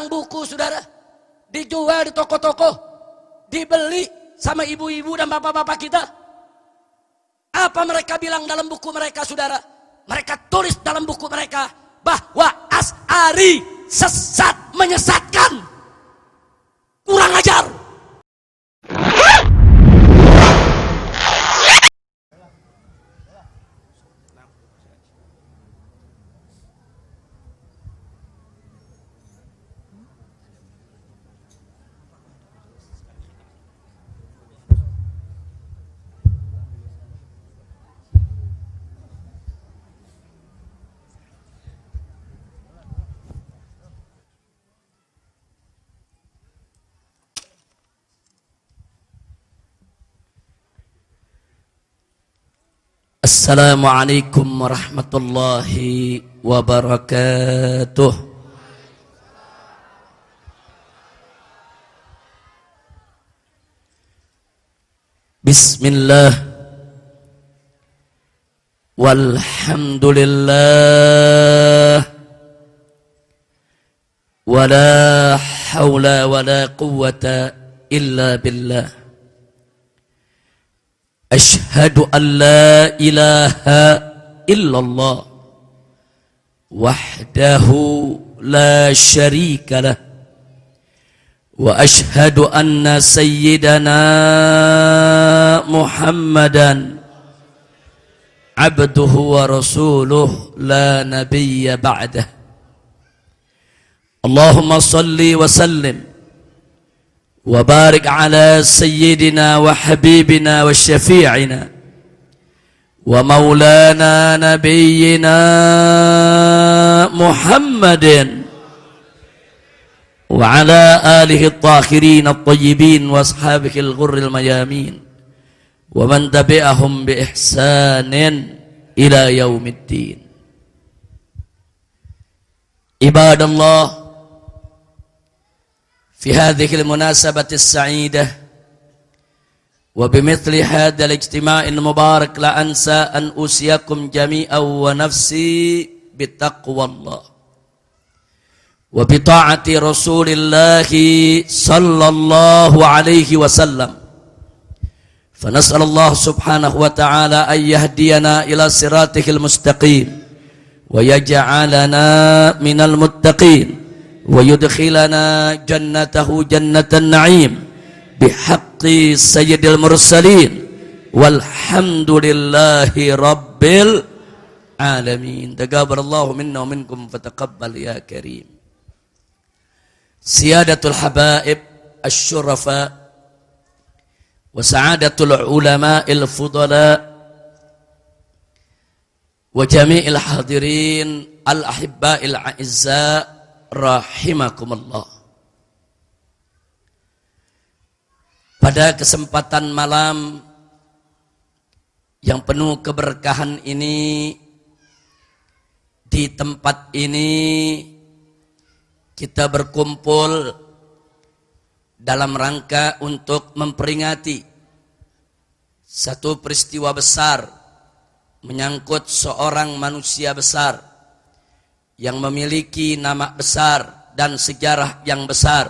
sekarang buku saudara dijual di toko-toko, dibeli sama ibu-ibu dan bapak-bapak kita. Apa mereka bilang dalam buku mereka saudara? Mereka tulis dalam buku mereka bahwa Asy'ari sesat, menyesatkan, kurang ajar. Assalamualaikum warahmatullahi wabarakatuh. Bismillah walhamdulillah wala hawla wala quwwata illa billah. Ashhadu an la ilaha illallah wahdahu la syarika lah wa ashhadu anna sayyidana Muhammadan abduhu wa rasuluh la nabiyya ba'dah. Allahumma salli wa sallim wa barik ala sayyidina wa habibina wa syafi'ina wa maulana nabiyyina Muhammadin wa ala alihi at-tahirin at-tayyibin wa ashabihi al-ghurril mayamin wa man tabi'ahum bi ihsanin ila yaumiddin. Ibadallah, في هذه المناسبة السعيدة وبمثل هذا الاجتماع المبارك لا أنسى أن أوصيكم جميعا ونفسي بتقوى الله وبطاعة رسول الله صلى الله عليه وسلم. فنسأل الله سبحانه وتعالى أن يهدينا إلى صراطه المستقيم ويجعلنا من المتقين ويدخلنا جنته جنة النعيم بحق سيد المرسلين والحمد لله رب العالمين. تقبل الله منا ومنكم فتقبل يا كريم. سيادة الحبائب الشرفاء وسعادة العلماء الفضلاء وجميع الحاضرين الأحباء الأعزاء rahimakumullah. Pada kesempatan malam yang penuh keberkahan ini, di tempat ini kita berkumpul dalam rangka untuk memperingati satu peristiwa besar menyangkut seorang manusia besar yang memiliki nama besar dan sejarah yang besar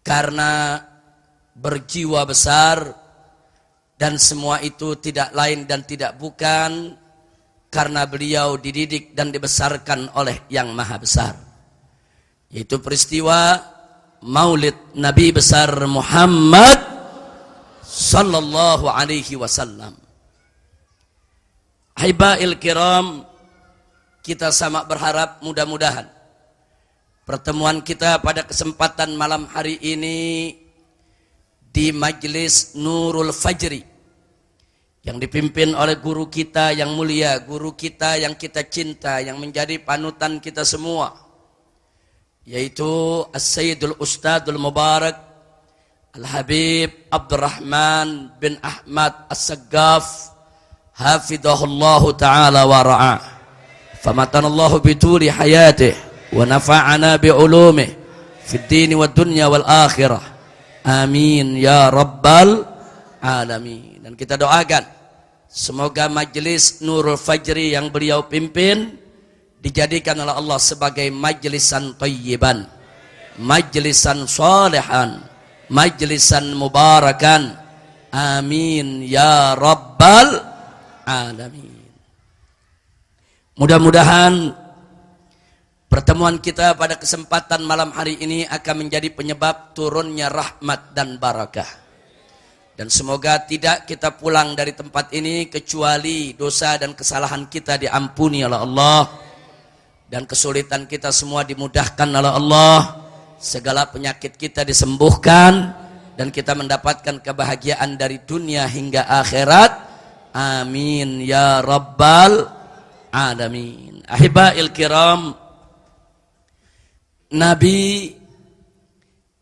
karena berjiwa besar, dan semua itu tidak lain dan tidak bukan karena beliau dididik dan dibesarkan oleh yang maha besar, yaitu peristiwa Maulid Nabi besar Muhammad sallallahu alaihi wasallam. Haibail kiram, kita sama berharap mudah-mudahan pertemuan kita pada kesempatan malam hari ini di Majelis Nurul Fajri yang dipimpin oleh guru kita yang mulia, guru kita yang kita cinta, yang menjadi panutan kita semua, yaitu As-Sayyidul Ustadzul Mubarak Al-Habib Abdurrahman bin Ahmad As-Saggaf hafidhahullahu ta'ala wa ra'ah. Famatanallahu bituli hayatih wa nafa'ana bi'ulumih fid dini wad dunya wal akhirah. Amin ya rabbal alamin. Dan kita doakan semoga majelis Nurul Fajri yang beliau pimpin dijadikan oleh Allah sebagai majlisan thayyiban, majlisan salihan, majlisan mubarakan. Amin ya rabbal alamin. Mudah-mudahan pertemuan kita pada kesempatan malam hari ini akan menjadi penyebab turunnya rahmat dan barakah. Dan semoga tidak kita pulang dari tempat ini kecuali dosa dan kesalahan kita diampuni oleh Allah, dan kesulitan kita semua dimudahkan oleh Allah, segala penyakit kita disembuhkan, dan kita mendapatkan kebahagiaan dari dunia hingga akhirat. Amin ya rabbal alamin. Ahibail kiram, Nabi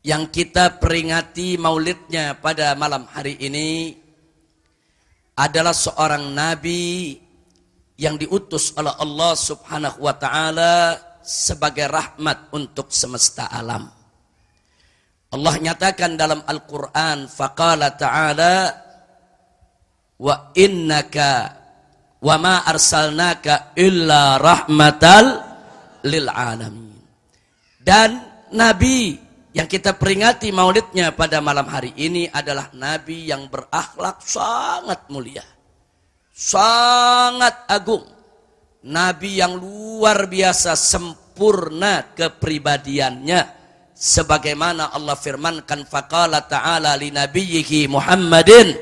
yang kita peringati maulidnya pada malam hari ini adalah seorang Nabi yang diutus oleh Allah subhanahu wa ta'ala sebagai rahmat untuk semesta alam. Allah nyatakan dalam Al-Quran, faqala ta'ala wa innaka wa ma arsalnaka illa rahmatal lil alamin. Dan Nabi yang kita peringati maulidnya pada malam hari ini adalah Nabi yang berakhlak sangat mulia, sangat agung. Nabi yang luar biasa sempurna kepribadiannya, sebagaimana Allah firmankan, faqala ta'ala li nabiyyihi Muhammadin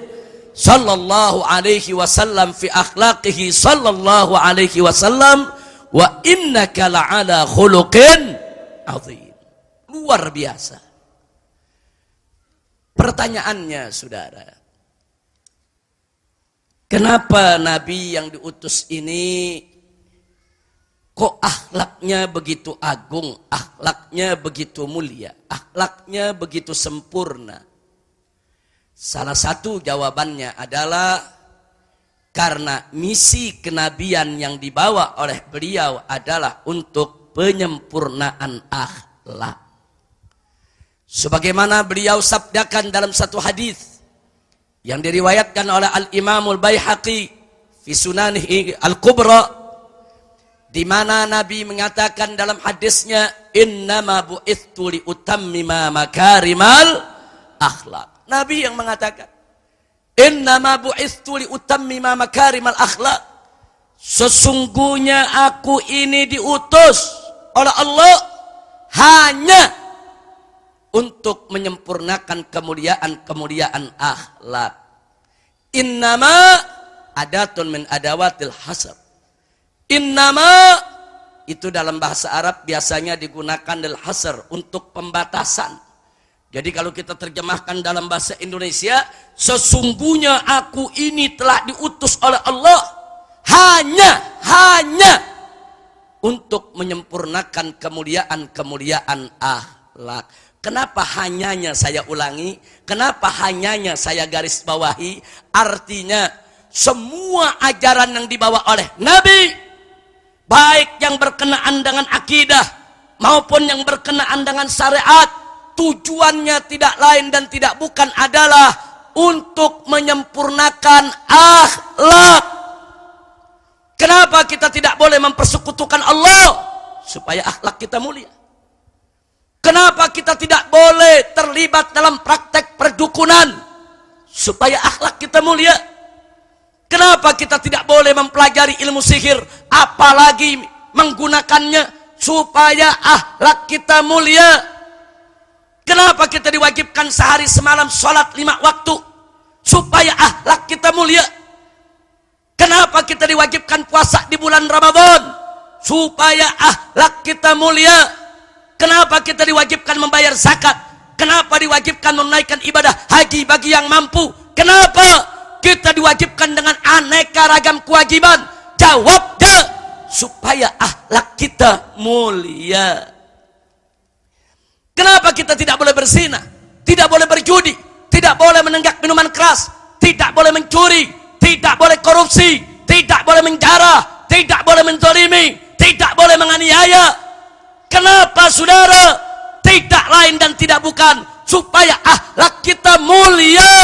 sallallahu alaihi wasallam fi akhlaqihi sallallahu alaihi wasallam wa innaka la'ala khuluqin azim. Luar biasa. Pertanyaannya saudara, kenapa Nabi yang diutus ini kok akhlaknya begitu agung, akhlaknya begitu mulia, akhlaknya begitu sempurna? Salah satu jawabannya adalah karena misi kenabian yang dibawa oleh beliau adalah untuk penyempurnaan akhlak. Sebagaimana beliau sabdakan dalam satu hadis yang diriwayatkan oleh Al-Imamul Baihaqi fi Sunanihi Al-Kubra, di mana Nabi mengatakan dalam hadisnya, innama bu'ithu li utammima makarimal akhlak. Nabi yang mengatakan, innama bu'ithu li utammima makarimal akhlak. Sesungguhnya aku ini diutus oleh Allah hanya untuk menyempurnakan kemuliaan-kemuliaan akhlak. Innama adatun min adawatil hasr. Innama itu dalam bahasa Arab biasanya digunakan lil hasr, untuk pembatasan. Jadi kalau kita terjemahkan dalam bahasa Indonesia, sesungguhnya aku ini telah diutus oleh Allah hanya untuk menyempurnakan kemuliaan-kemuliaan akhlak. Kenapa hanyanya saya ulangi? Kenapa hanyanya saya garis bawahi? Artinya semua ajaran yang dibawa oleh Nabi, baik yang berkenaan dengan akidah maupun yang berkenaan dengan syariat, tujuannya tidak lain dan tidak bukan adalah untuk menyempurnakan akhlak. Kenapa kita tidak boleh mempersekutukan Allah? Supaya akhlak kita mulia. Kenapa kita tidak boleh terlibat dalam praktek perdukunan? Supaya akhlak kita mulia. Kenapa kita tidak boleh mempelajari ilmu sihir, apalagi menggunakannya, supaya akhlak kita mulia? Kenapa kita diwajibkan sehari semalam sholat 5 waktu? Supaya akhlak kita mulia. Kenapa kita diwajibkan puasa di bulan Ramadan? Supaya akhlak kita mulia. Kenapa kita diwajibkan membayar zakat? Kenapa diwajibkan menunaikan ibadah haji bagi yang mampu? Kenapa kita diwajibkan dengan aneka ragam kewajiban? Jawabnya, supaya akhlak kita mulia. Kenapa kita tidak boleh berzina, tidak boleh berjudi, tidak boleh menenggak minuman keras, tidak boleh mencuri, tidak boleh korupsi, tidak boleh menjarah, tidak boleh menzalimi, tidak boleh menganiaya? Kenapa saudara? Tidak lain dan tidak bukan supaya akhlak kita mulia.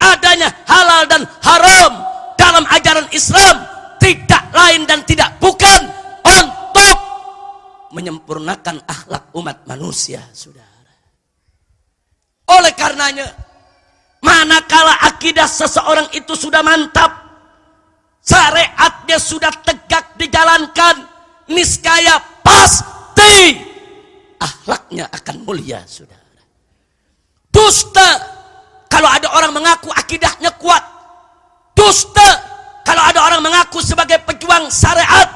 Adanya halal dan haram dalam ajaran Islam tidak lain dan tidak bukan untuk menyempurnakan akhlak umat manusia, saudara. Oleh karenanya, manakala akidah seseorang itu sudah mantap, syariatnya sudah tegak dijalankan, niscaya pasti akhlaknya akan mulia, saudara. Dusta kalau ada orang mengaku akidahnya kuat, dusta kalau ada orang mengaku sebagai pejuang syariat,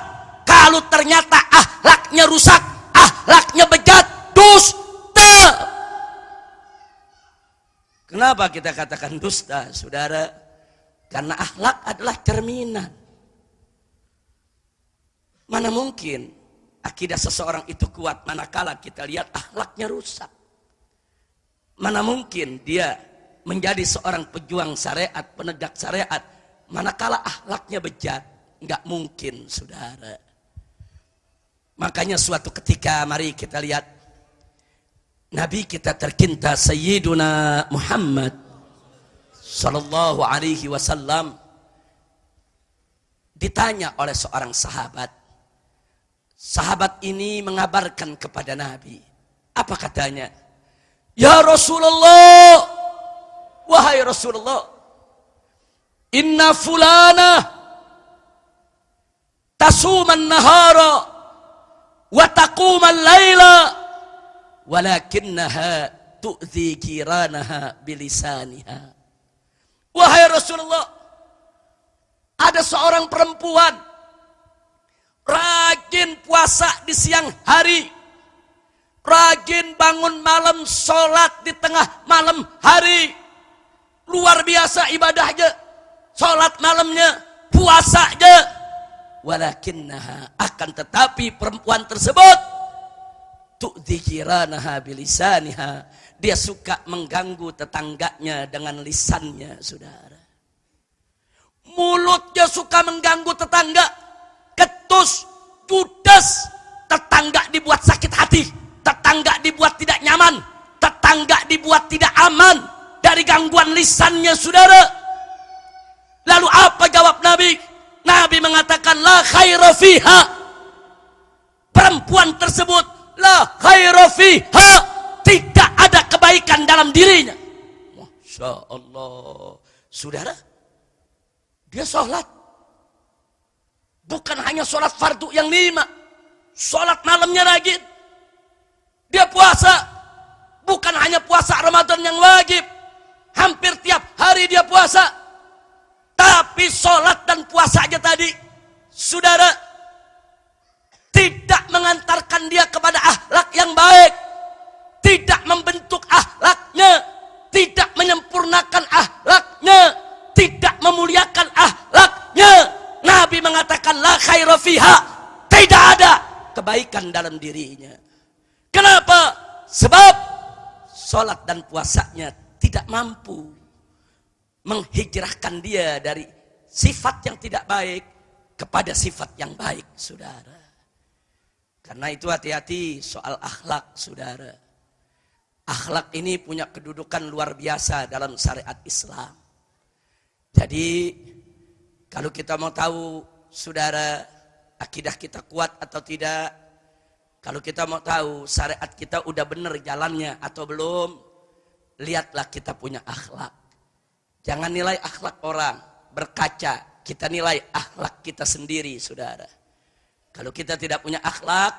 kalau ternyata akhlaknya rusak, akhlaknya bejat, dusta. Kenapa kita katakan dusta, saudara? Karena akhlak adalah cerminan. Mana mungkin akidah seseorang itu kuat manakala kita lihat akhlaknya rusak? Mana mungkin dia menjadi seorang pejuang syariat, penegak syariat, manakala akhlaknya bejat? Enggak mungkin, saudara. Makanya suatu ketika mari kita lihat Nabi kita tercinta Sayyiduna Muhammad sallallahu alaihi wasallam ditanya oleh seorang sahabat. Sahabat ini mengabarkan kepada Nabi. Apa katanya? Ya Rasulullah, wahai Rasulullah, inna fulana tasuman nahara wa taquman laila walakinnaha tu'zi kiranaha bilisaniha. Wahai Rasulullah, ada seorang perempuan rajin puasa di siang hari, rajin bangun malam, sholat di tengah malam hari, luar biasa ibadahnya, sholat malamnya, puasanya. Walakinnaha, akan tetapi perempuan tersebut tu'dzi jiranaha bilisaniha, dia suka mengganggu tetangganya dengan lisannya, saudara. Mulutnya suka mengganggu tetangga, ketus, judes, tetangga dibuat sakit hati, tetangga dibuat tidak nyaman, tetangga dibuat tidak aman dari gangguan lisannya, saudara. Lalu apa jawab Nabi? Nabi mengatakan la khaira fiha, perempuan tersebut la khaira fiha, tidak ada kebaikan dalam dirinya. Masya Allah, saudara, dia sholat, bukan hanya sholat fardu yang 5, sholat malamnya rajin. Dia puasa, bukan hanya puasa Ramadan yang wajib, hampir tiap hari dia puasa. Tapi sholat dan puasa aja tadi, saudara, tidak mengantarkan dia kepada akhlak yang baik, tidak membentuk akhlaknya, tidak menyempurnakan akhlaknya, tidak memuliakan akhlaknya. Nabi mengatakan la khaira fiha, tidak ada kebaikan dalam dirinya. Kenapa? Sebab sholat dan puasanya tidak mampu menghijrahkan dia dari sifat yang tidak baik kepada sifat yang baik, saudara. Karena itu hati-hati soal akhlak, saudara. Akhlak ini punya kedudukan luar biasa dalam syariat Islam. Jadi kalau kita mau tahu, saudara, akidah kita kuat atau tidak, kalau kita mau tahu syariat kita udah benar jalannya atau belum, lihatlah kita punya akhlak. Jangan nilai akhlak orang, berkaca, kita nilai akhlak kita sendiri, saudara. Kalau kita tidak punya akhlak,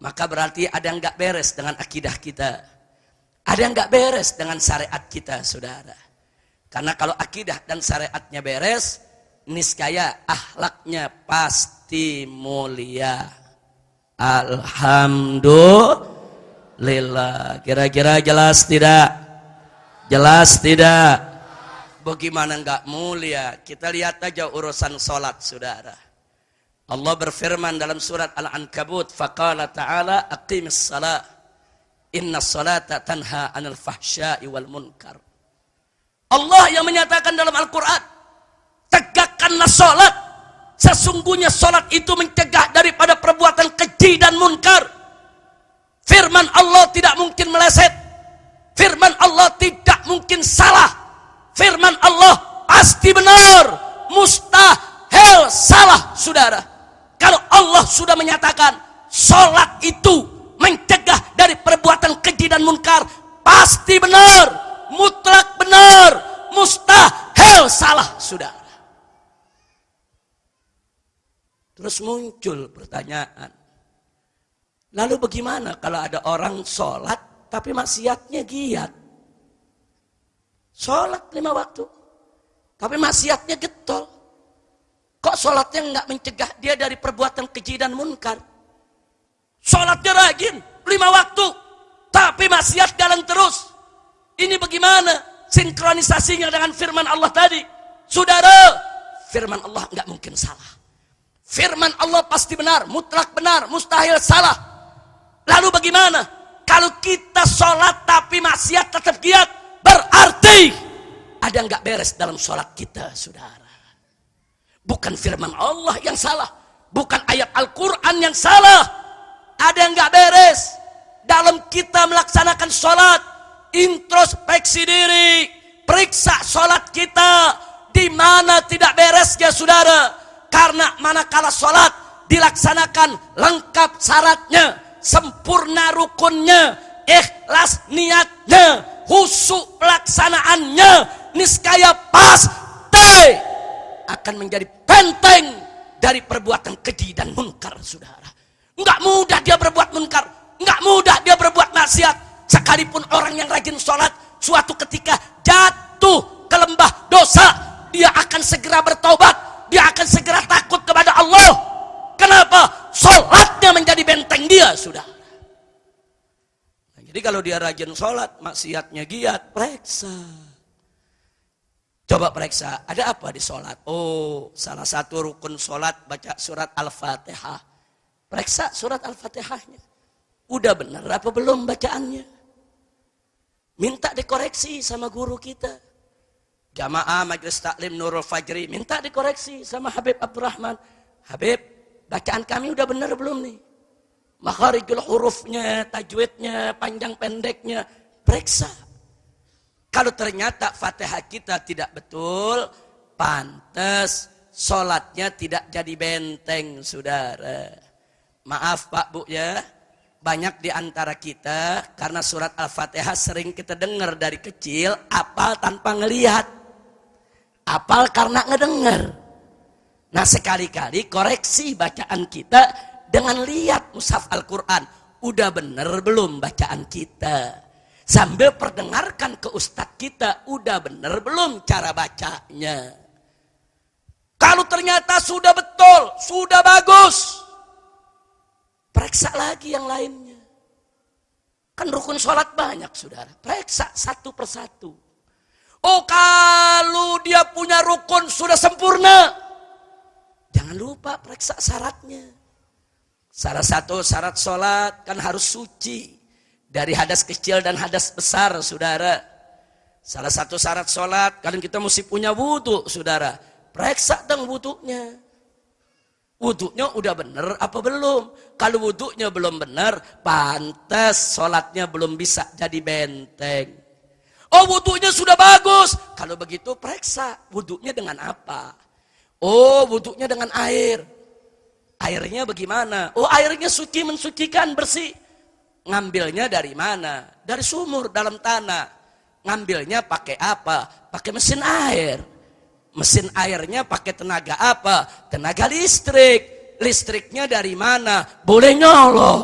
maka berarti ada yang gak beres dengan akidah kita. Ada yang gak beres dengan syariat kita, saudara. Karena kalau akidah dan syariatnya beres, niscaya akhlaknya pasti mulia. Alhamdulillah. Kira-kira jelas tidak? Jelas tidak? Bagaimana enggak mulia? Kita lihat aja urusan sholat, saudara. Allah berfirman dalam surat Al-Ankabut, faqala ta'ala aqimis salat, inna salata tanha anil fahsya'i wal munkar. Allah yang menyatakan dalam Al-Quran, tegakkanlah sholat, sesungguhnya sholat itu mencegah daripada perbuatan keji dan munkar. Firman Allah tidak mungkin meleset, firman Allah tidak mungkin salah, firman Allah pasti benar, mustahil salah, saudara. Kalau Allah sudah menyatakan sholat itu mencegah dari perbuatan keji dan munkar, pasti benar, mutlak benar, mustahil salah, saudara. Terus muncul pertanyaan, lalu bagaimana kalau ada orang sholat tapi maksiatnya giat? Sholat 5 waktu tapi maksiatnya getol. Kok sholatnya nggak mencegah dia dari perbuatan keji dan munkar? Sholatnya rajin 5 waktu tapi maksiat jalan terus. Ini bagaimana sinkronisasinya dengan firman Allah tadi? Saudara, firman Allah nggak mungkin salah. Firman Allah pasti benar, mutlak benar, mustahil salah. Lalu bagaimana kalau kita sholat tapi maksiat tetap giat? Berarti ada nggak beres dalam sholat kita, saudara. Bukan firman Allah yang salah, bukan ayat Al-Quran yang salah. Ada yang nggak beres dalam kita melaksanakan sholat. Introspeksi diri, periksa sholat kita di mana tidak beres ya saudara. Karena manakala sholat dilaksanakan lengkap syaratnya, sempurna rukunnya, ikhlas niatnya, khusyuk pelaksanaannya, niscaya pasti akan menjadi benteng dari perbuatan keji dan munkar, saudara. Enggak mudah dia berbuat munkar, enggak mudah dia berbuat maksiat. Sekalipun orang yang rajin sholat, suatu ketika jatuh ke lembah dosa, dia akan segera bertaubat. Dia akan segera takut kepada Allah. Kenapa? Sholatnya menjadi benteng dia, sudah. Nah, jadi kalau dia rajin sholat, maksiatnya giat, periksa. Coba periksa, ada apa di sholat? Oh, salah satu rukun sholat baca surat Al-Fatihah. Periksa surat Al-Fatihahnya. Udah benar apa belum bacaannya? Minta dikoreksi sama guru kita. Jamaah Majelis Taklim Nurul Fajri minta dikoreksi sama Habib Abdurrahman. Habib, bacaan kami udah benar belum nih? Makharijul hurufnya, tajwidnya, panjang pendeknya, periksa. Kalau ternyata Fatihah kita tidak betul, pantas sholatnya tidak jadi benteng, saudara. Maaf Pak Bu ya, banyak di antara kita karena surat Al-Fatihah sering kita dengar dari kecil, apal tanpa ngelihat. Apal karena ngedengar. Nah sekali-kali koreksi bacaan kita dengan lihat mushaf Al-Quran. Udah bener belum bacaan kita? Sambil perdengarkan ke ustadz kita. Udah bener belum cara bacanya? Kalau ternyata sudah betul, sudah bagus, periksa lagi yang lainnya. Kan rukun sholat banyak saudara. Periksa satu persatu. Oh kalau dia punya rukun sudah sempurna, jangan lupa periksa syaratnya. Salah satu syarat sholat kan harus suci dari hadas kecil dan hadas besar, saudara. Salah satu syarat sholat kan kita mesti punya wudhu, saudara. Periksa dong wudhunya. Wudhunya udah bener apa belum? Kalau wudhunya belum bener, pantas sholatnya belum bisa jadi benteng. Oh wudhunya sudah bagus. Kalau begitu periksa wudhunya dengan apa? Oh wudhunya dengan air. Airnya bagaimana? Oh airnya suci, mensucikan, bersih. Ngambilnya dari mana? Dari sumur dalam tanah. Ngambilnya pakai apa? Pakai mesin air. Mesin airnya pakai tenaga apa? Tenaga listrik. Listriknya dari mana? Boleh nyolong.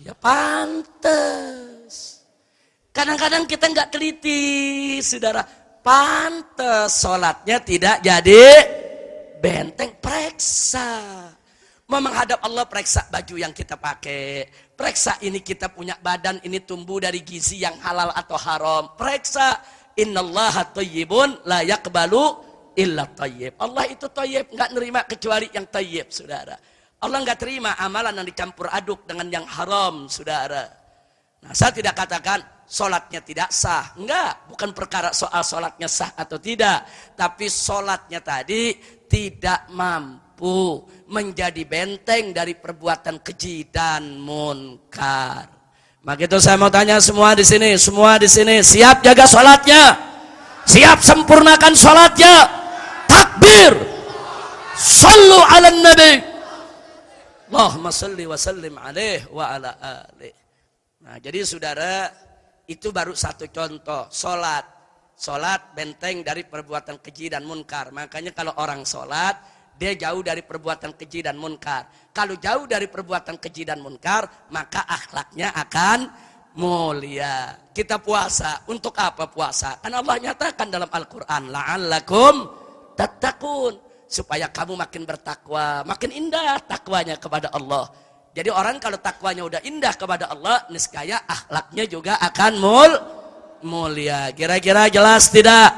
Ya pantes. Kadang-kadang kita nggak teliti, saudara. Pantes sholatnya tidak jadi benteng. Periksa. Mau menghadap Allah, periksa baju yang kita pakai. Periksa ini kita punya badan, ini tumbuh dari gizi yang halal atau haram. Periksa. Innallaha thayyibun la yaqbalu illa thayyib. Allah itu thayyib, nggak nerima kecuali yang thayyib, saudara. Allah nggak terima amalan yang dicampur aduk dengan yang haram, saudara. Nah, saya tidak katakan sholatnya tidak sah. Enggak, bukan perkara soal sholatnya sah atau tidak. Tapi sholatnya tadi tidak mampu menjadi benteng dari perbuatan keji dan munkar. Maka itu saya mau tanya semua di sini siap jaga sholatnya? Siap sempurnakan sholatnya? Takbir! Sallu ala nabi. Allahumma salli wa sallim alaih wa ala alih. Nah, jadi saudara, itu baru satu contoh. Solat benteng dari perbuatan keji dan munkar. Makanya kalau orang solat, dia jauh dari perbuatan keji dan munkar. Kalau jauh dari perbuatan keji dan munkar, maka akhlaknya akan mulia. Kita puasa, untuk apa puasa? Karena Allah nyatakan dalam Al-Quran, la'allakum tattaqun, supaya kamu makin bertakwa, makin indah takwanya kepada Allah. Jadi orang kalau takwanya udah indah kepada Allah, niscaya akhlaknya juga akan mulia. Kira-kira jelas tidak?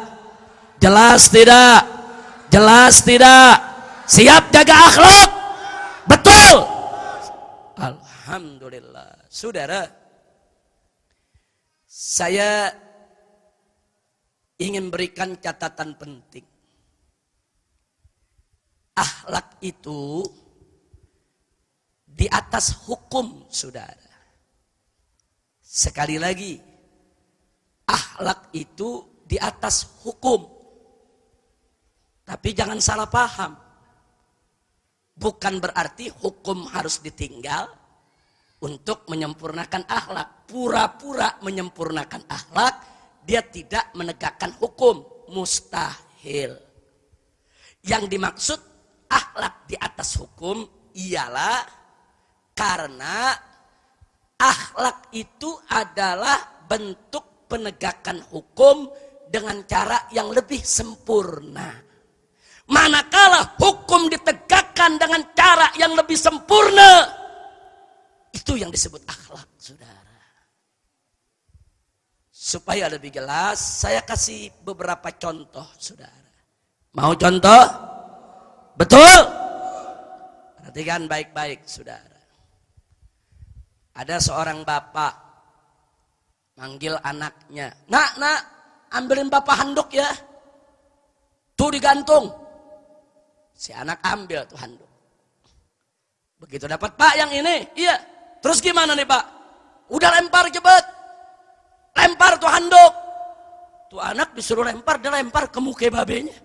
Jelas tidak? Jelas tidak? Siap jaga akhlak? Betul? Alhamdulillah. Saudara, saya ingin berikan catatan penting. Akhlak itu di atas hukum, saudara. Sekali lagi, akhlak itu di atas hukum. Tapi jangan salah paham. Bukan berarti hukum harus ditinggal untuk menyempurnakan akhlak. Pura-pura menyempurnakan akhlak, dia tidak menegakkan hukum. Mustahil. Yang dimaksud akhlak di atas hukum ialah karena akhlak itu adalah bentuk penegakan hukum dengan cara yang lebih sempurna. Manakala hukum ditegakkan dengan cara yang lebih sempurna, itu yang disebut akhlak, saudara. Supaya lebih jelas, saya kasih beberapa contoh, saudara. Mau contoh? Betul? Perhatikan baik-baik, saudara. Ada seorang bapak manggil anaknya, nak, ambilin bapak handuk ya. Tuh digantung. Si anak ambil tuh handuk. Begitu dapat, Pak yang ini, iya. Terus gimana nih Pak? Udah lempar cepet. Lempar tuh handuk. Tuh anak disuruh lempar, dia lempar ke muka babenya.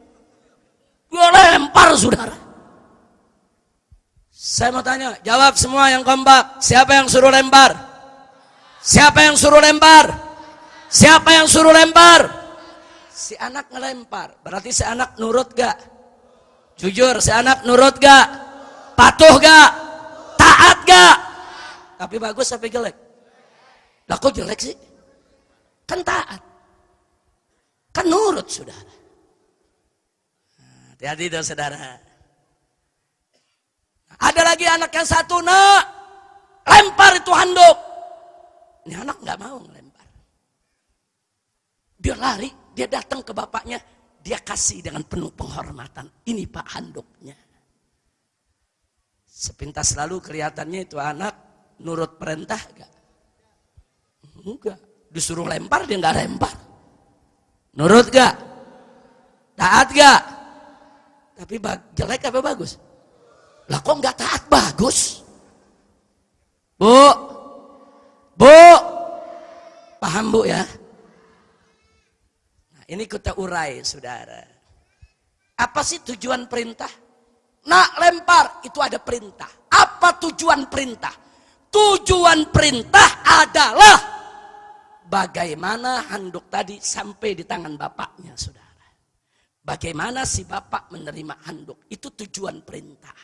Dia lempar, saudara. Saya mau tanya, jawab semua yang kompak. Siapa yang suruh lempar? Siapa yang suruh lempar? Siapa yang suruh lempar? Si anak ngelempar. Berarti si anak nurut gak? Jujur, si anak nurut gak? Patuh gak? Taat gak? Tapi bagus tapi jelek? Lah kok jelek sih? Kan taat. Kan nurut, saudara. Hati-hati dong, saudara. Ada lagi anak yang satu, nak, lempar itu handuk. Ini anak gak mau ngelempar. Dia lari, dia datang ke bapaknya. Dia kasih dengan penuh penghormatan. Ini Pak handuknya. Sepintas lalu kelihatannya itu anak nurut perintah gak? Enggak. Disuruh lempar dia gak lempar. Nurut gak? Taat gak? Tapi jelek apa bagus? Lah kok gak taat bagus? Bu, paham bu ya? Ini kita urai, saudara. Apa sih tujuan perintah? Nak lempar, itu ada perintah. Apa tujuan perintah? Tujuan perintah adalah bagaimana handuk tadi sampai di tangan bapaknya, saudara. Bagaimana si bapak menerima handuk, itu tujuan perintah.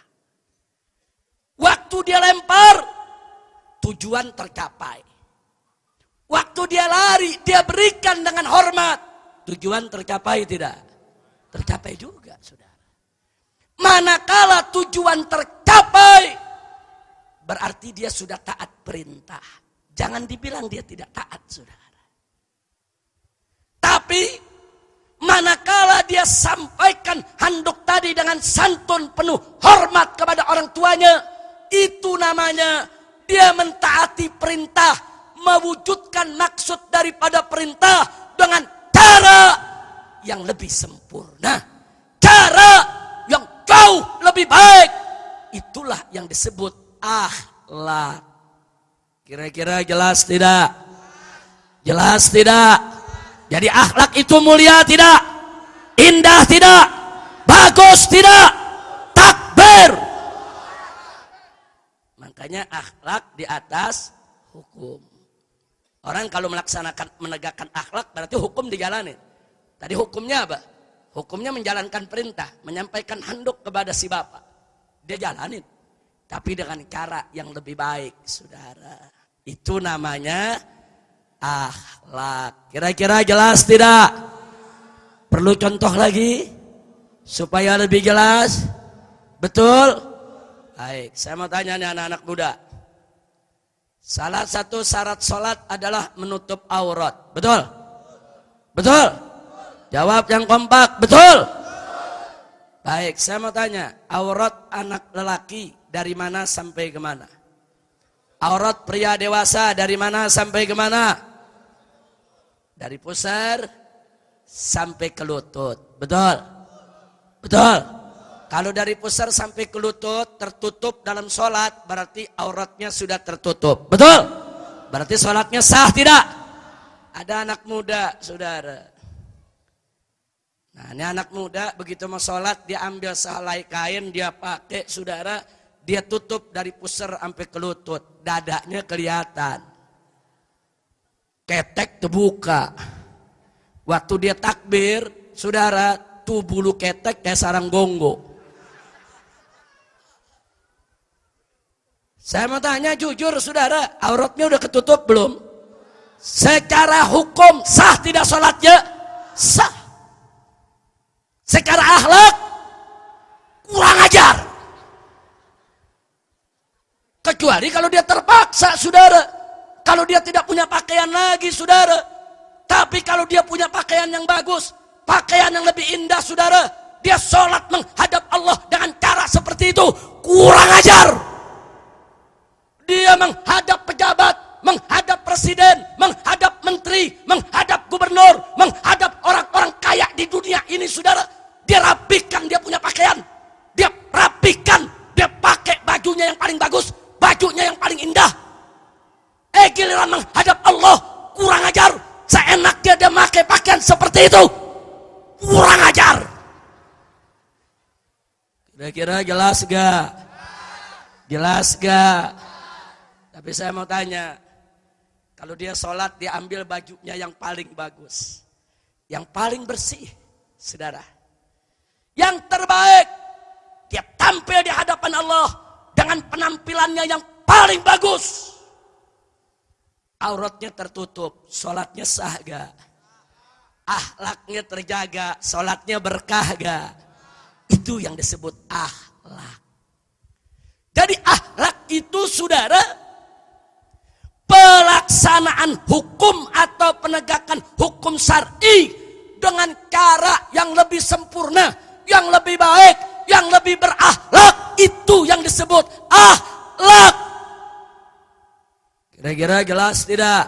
Waktu dia lempar, tujuan tercapai. Waktu dia lari, dia berikan dengan hormat. Tujuan tercapai tidak? Tercapai juga, saudara. Manakala tujuan tercapai, berarti dia sudah taat perintah. Jangan dibilang dia tidak taat, saudara. Tapi, manakala dia sampaikan handuk tadi dengan santun penuh hormat kepada orang tuanya, itu namanya dia mentaati perintah, mewujudkan maksud daripada perintah dengan cara yang lebih sempurna, cara yang jauh lebih baik. Itulah yang disebut akhlak. Kira-kira jelas tidak? Jelas tidak? Jadi akhlak itu mulia tidak? Indah tidak? Bagus tidak? takbir. Makanya akhlak di atas hukum. Orang kalau menegakkan akhlak berarti hukum dijalanin. Tadi hukumnya apa? Hukumnya menjalankan perintah, menyampaikan handuk kepada si bapak. Dia jalanin. Tapi dengan cara yang lebih baik, saudara. Itu namanya akhlak. Kira-kira jelas tidak? Perlu contoh lagi? Supaya lebih jelas? Betul? Baik, saya mau tanya nih anak-anak muda. Salah satu syarat sholat adalah menutup aurat. Betul? Betul? Jawab yang kompak. Betul? Baik, saya mau tanya. Aurat anak lelaki dari mana sampai ke mana? Aurat pria dewasa dari mana sampai ke mana? Dari pusar sampai ke lutut. Betul? Betul? Kalau dari pusar sampai ke lutut tertutup dalam sholat, berarti auratnya sudah tertutup. Betul? Berarti sholatnya sah tidak? Ada anak muda, saudara. Nah, ini anak muda begitu mau sholat, dia ambil sehelai kain, dia pakai, saudara, dia tutup dari pusar sampai ke lutut. Dadanya kelihatan. Ketek terbuka. Waktu dia takbir, saudara, tuh bulu ketek kayak sarang gonggo. Saya mau tanya jujur, saudara, auratnya udah ketutup belum? Secara hukum sah tidak sholatnya? Sah. Secara akhlak kurang ajar. Kecuali kalau dia terpaksa, saudara. Kalau dia tidak punya pakaian lagi, saudara. Tapi kalau dia punya pakaian yang bagus, pakaian yang lebih indah, saudara, dia sholat menghadap Allah dengan cara seperti itu, kurang ajar. Dia menghadap pejabat, menghadap presiden, menghadap menteri, menghadap gubernur, menghadap orang-orang kaya di dunia ini, saudara. Dia rapikan dia punya pakaian. Dia rapikan, dia pakai bajunya yang paling bagus, bajunya yang paling indah. Giliran menghadap Allah, kurang ajar. Seenaknya dia pakai pakaian seperti itu, kurang ajar. Kira-kira jelas gak? Jelas gak? Tapi saya mau tanya, kalau dia sholat, dia ambil bajunya yang paling bagus, yang paling bersih, saudara, yang terbaik, dia tampil di hadapan Allah dengan penampilannya yang paling bagus. Auratnya tertutup, sholatnya sah gak? Akhlaknya terjaga, sholatnya berkah gak? Itu yang disebut akhlak. Jadi akhlak itu, saudara, pelaksanaan hukum atau penegakan hukum syar'i dengan cara yang lebih sempurna, yang lebih baik, yang lebih berakhlak. Itu yang disebut akhlak. Kira-kira jelas tidak?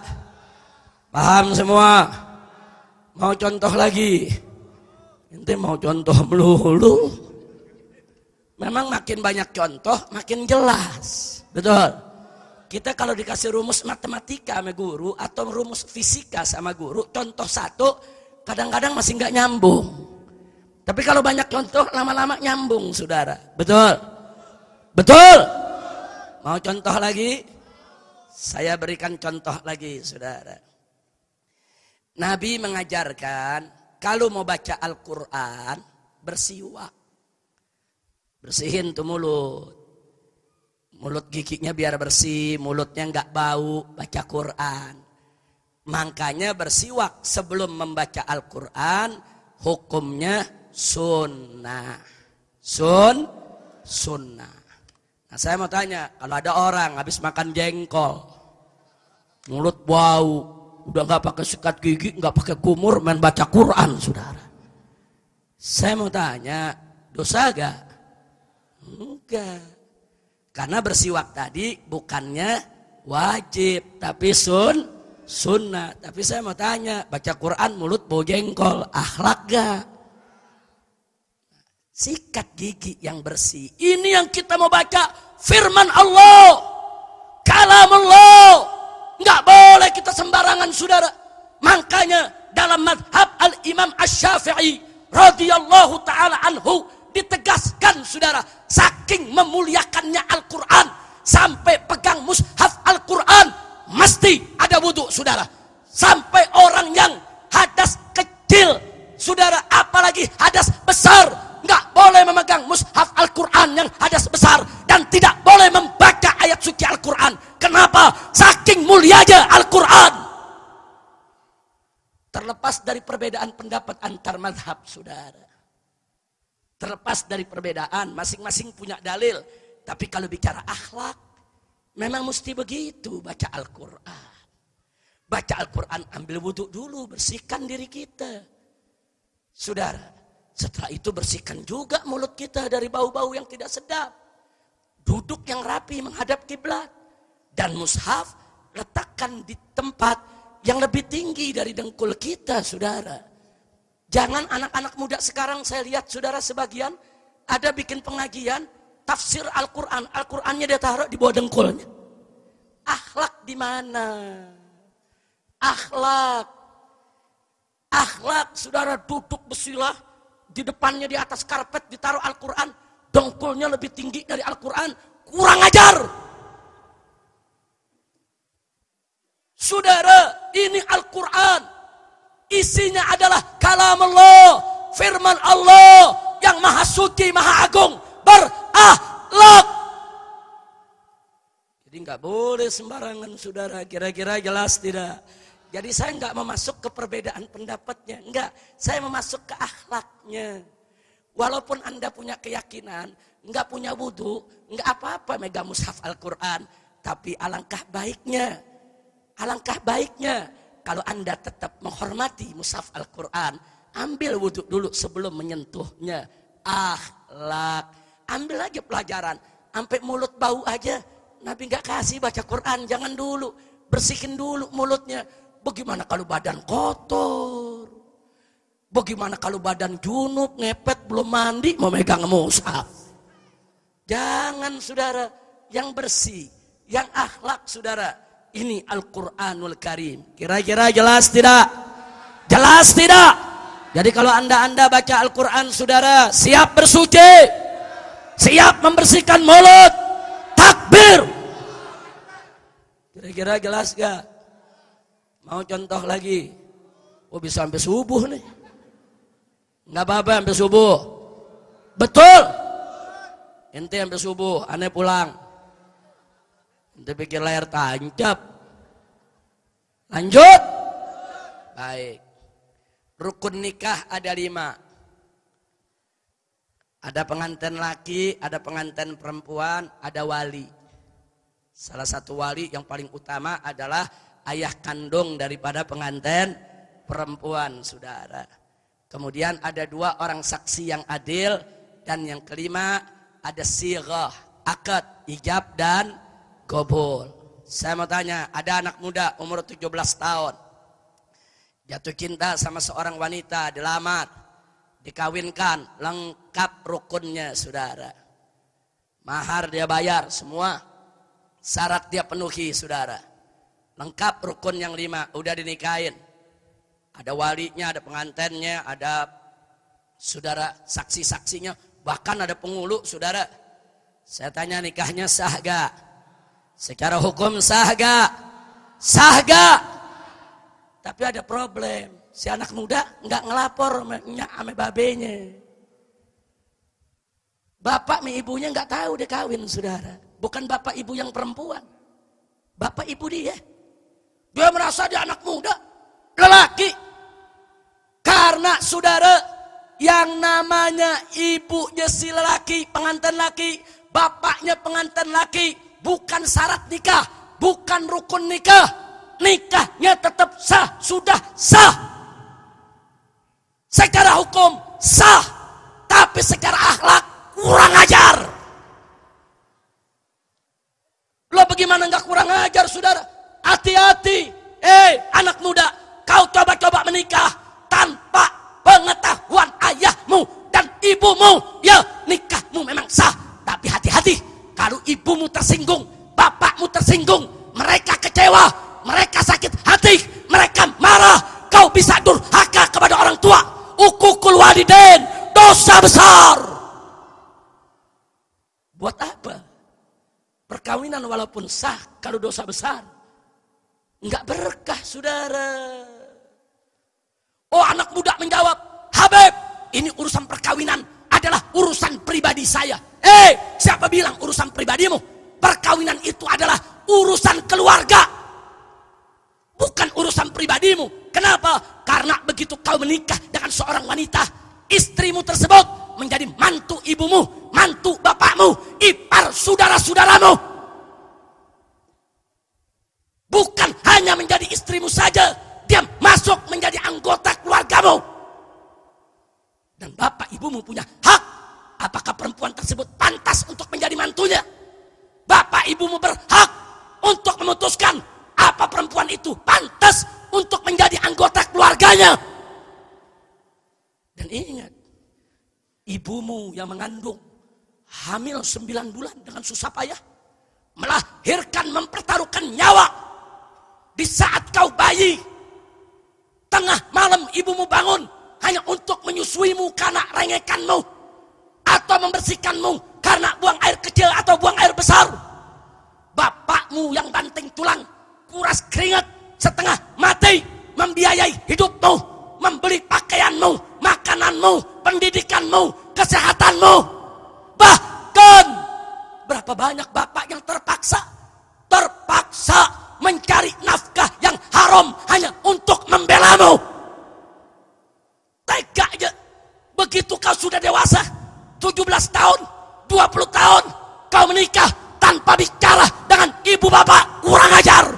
Paham semua? Mau contoh lagi? Ente mau contoh melulu. Memang makin banyak contoh, makin jelas. Betul? Kita kalau dikasih rumus matematika sama guru atau rumus fisika sama guru, contoh satu, kadang-kadang masih nggak nyambung. Tapi kalau banyak contoh, lama-lama nyambung, saudara. Betul? Betul? Mau contoh lagi? Saya berikan contoh lagi, saudara. Nabi mengajarkan, kalau mau baca Al-Quran, bersiwak. Bersihin tuh mulut. Mulut giginya biar bersih, mulutnya nggak bau, baca Quran. Makanya bersiwak sebelum membaca Al-Quran, hukumnya sunnah. Sunnah. Nah, saya mau tanya, kalau ada orang habis makan jengkol, mulut bau, udah nggak pakai sikat gigi, nggak pakai kumur, main baca Quran, saudara. Saya mau tanya, dosa gak? Enggak. Karena bersiwak tadi bukannya wajib, tapi sunnah. Tapi saya mau tanya, baca Quran mulut bau jengkol, akhlak gak? Sikat gigi yang bersih. Ini yang kita mau baca, firman Allah, kalam Allah. Nggak boleh kita sembarangan, saudara. Makanya dalam madhab al-Imam Asy-Syafi'i radhiyallahu ta'ala anhu ditegaskan, saudara, saking memuliakannya Al-Quran, sampai pegang mushaf Al-Quran mesti ada wudhu, saudara. Sampai orang yang hadas kecil, saudara, apalagi hadas besar, nggak boleh memegang mushaf Al-Quran yang hadas besar, dan tidak boleh membaca ayat suci Al-Quran. Kenapa? Saking mulianya Al-Quran. Terlepas dari perbedaan pendapat antar mazhab, saudara. Terlepas dari perbedaan, masing-masing punya dalil. Tapi kalau bicara akhlak, memang mesti begitu baca Al-Quran. Baca Al-Quran, ambil wudhu dulu, bersihkan diri kita. Saudara, setelah itu bersihkan juga mulut kita dari bau-bau yang tidak sedap. Duduk yang rapi menghadap kiblat. Dan mushaf letakkan di tempat yang lebih tinggi dari dengkul kita, saudara. Jangan anak-anak muda sekarang, saya lihat saudara sebagian ada bikin pengajian tafsir Al-Quran, Al-Qurannya dia taruh di bawah dengkulnya. Akhlak di mana? Akhlak, saudara, duduk bersilah, di depannya di atas karpet ditaruh Al-Quran, dengkulnya lebih tinggi dari Al-Quran, kurang ajar. Saudara, ini Al-Quran, isinya adalah kalam Allah, firman Allah yang maha suci, maha agung, berakhlak. Jadi nggak boleh sembarangan, saudara. Kira-kira jelas tidak? Jadi saya nggak memasuk ke perbedaan pendapatnya, enggak. Saya memasuk ke akhlaknya. Walaupun Anda punya keyakinan, nggak punya wudhu, nggak apa-apa megang mushaf Al-Quran. Tapi alangkah baiknya kalau Anda tetap menghormati mushaf Al-Quran, ambil wudhu dulu sebelum menyentuhnya. Akhlak, ambil aja pelajaran. Sampai mulut bau aja, Nabi nggak kasih baca Quran, jangan dulu. Bersihin dulu mulutnya. Bagaimana kalau badan kotor? Bagaimana kalau badan junub, ngepet, belum mandi, mau megang mushaf? Jangan, saudara. Yang bersih, yang akhlak, saudara. Ini Al-Quranul Karim. Kira-kira jelas tidak? Jelas tidak? Jadi kalau anda baca Al-Quran, saudara, siap bersuci, siap membersihkan mulut, takbir. Kira-kira jelas gak? Mau contoh lagi? Oh, bisa sampai subuh nih. Nggak apa-apa sampai subuh. Betul. Ente sampai subuh, aneh pulang. Ente pikir layar tancap. Lanjut. Baik. Rukun nikah ada 5. Ada pengantin laki, ada pengantin perempuan, ada wali. Salah satu wali yang paling utama adalah ayah kandung daripada pengantin perempuan, saudara. Kemudian ada 2 orang saksi yang adil, dan yang kelima ada sighah, akad, ijab dan qabul. Saya mau tanya, ada anak muda umur 17 tahun jatuh cinta sama seorang wanita, dilamar, dikawinkan, lengkap rukunnya, saudara. Mahar dia bayar semua, syarat dia penuhi, saudara. Lengkap rukun yang 5, udah dinikahin. Ada walinya, ada pengantinnya, ada saudara saksi-saksinya, bahkan ada penghulu, saudara. Saya tanya, nikahnya sah gak? Secara hukum sah gak? Sah gak? Tapi ada problem, si anak muda nggak ngelapor sama babenya. Bapak sama ibunya nggak tahu dia kawin, saudara. Bukan bapak ibu yang perempuan, bapak ibu dia. Dia merasa dia anak muda, lelaki. Karena, saudara, yang namanya ibunya si lelaki, pengantin laki, bapaknya pengantin laki, bukan syarat nikah, bukan rukun nikah. Nikahnya tetap sah, sudah sah. Secara hukum sah, tapi secara akhlak kurang ajar. Lo bagaimana nggak kurang ajar, saudara? Hati-hati, anak muda, kau coba-coba menikah tanpa pengetahuan ayahmu dan ibumu. Ya, nikahmu memang sah, tapi hati-hati. Kalau ibumu tersinggung, bapakmu tersinggung, mereka kecewa, mereka sakit hati, mereka marah, kau bisa durhaka kepada orang tua. Uququl walidain, dosa besar. perkawinan walaupun sah, kalau dosa besar, enggak berkah saudara. Oh, anak muda menjawab, Habib, ini urusan perkawinan adalah urusan pribadi saya. Siapa bilang urusan pribadimu? Perkawinan itu adalah urusan keluarga, bukan urusan pribadimu. Kenapa? Karena begitu kau menikah dengan seorang wanita, istrimu tersebut menjadi mantu ibumu, mantu bapakmu, ipar saudara-saudaramu. Bukan hanya menjadi istrimu saja, dia masuk menjadi anggota keluargamu. Dan bapak ibumu punya hak. Apakah perempuan tersebut pantas untuk menjadi mantunya? Bapak ibumu berhak untuk memutuskan apa perempuan itu pantas untuk menjadi anggota keluarganya. Dan ingat, ibumu yang mengandung, hamil 9 bulan dengan susah payah, melahirkan, mempertaruhkan nyawa. Di saat kau bayi, tengah malam ibumu bangun hanya untuk menyusuimu karena rengekanmu, atau membersihkanmu karena buang air kecil atau buang air besar. Bapakmu yang banting tulang, kuras keringat setengah mati, membiayai hidupmu, membeli pakaianmu, makananmu, pendidikanmu, kesehatanmu. Bahkan berapa banyak bapak yang terpaksa mencari nafkah yang haram hanya untuk membelamu. Tega aja. Begitu kau sudah dewasa, 17 tahun, 20 tahun, kau menikah tanpa bicara dengan ibu bapak, kurang ajar.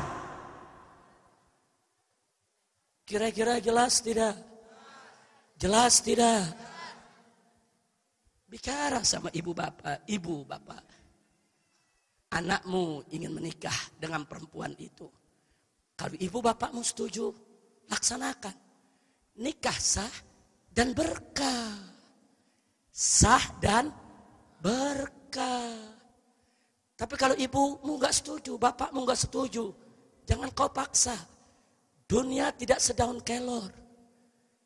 Kira-kira jelas tidak? Jelas tidak? Bicara sama ibu bapak. Anakmu ingin menikah dengan perempuan itu. Kalau ibu bapakmu setuju, laksanakan. Nikah sah dan berkah. Sah dan berkah. Tapi kalau ibumu gak setuju, bapakmu gak setuju, jangan kau paksa. Dunia tidak sedaun kelor.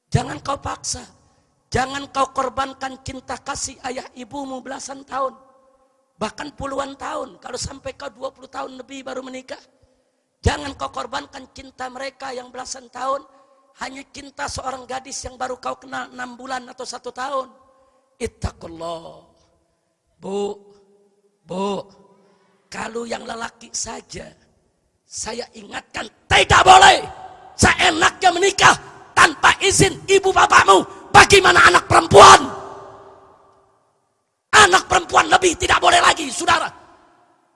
Jangan kau paksa. Jangan kau korbankan cinta kasih ayah ibumu belasan tahun, bahkan puluhan tahun. Kalau sampai kau 20 tahun lebih baru menikah, jangan kau korbankan cinta mereka yang belasan tahun hanya cinta seorang gadis yang baru kau kenal 6 bulan atau 1 tahun. Ittaqullah. Bu, kalau yang lelaki saja, saya ingatkan, tidak boleh seenaknya menikah tanpa izin ibu bapakmu. Bagaimana anak perempuan? Anak perempuan lebih tidak boleh lagi, saudara.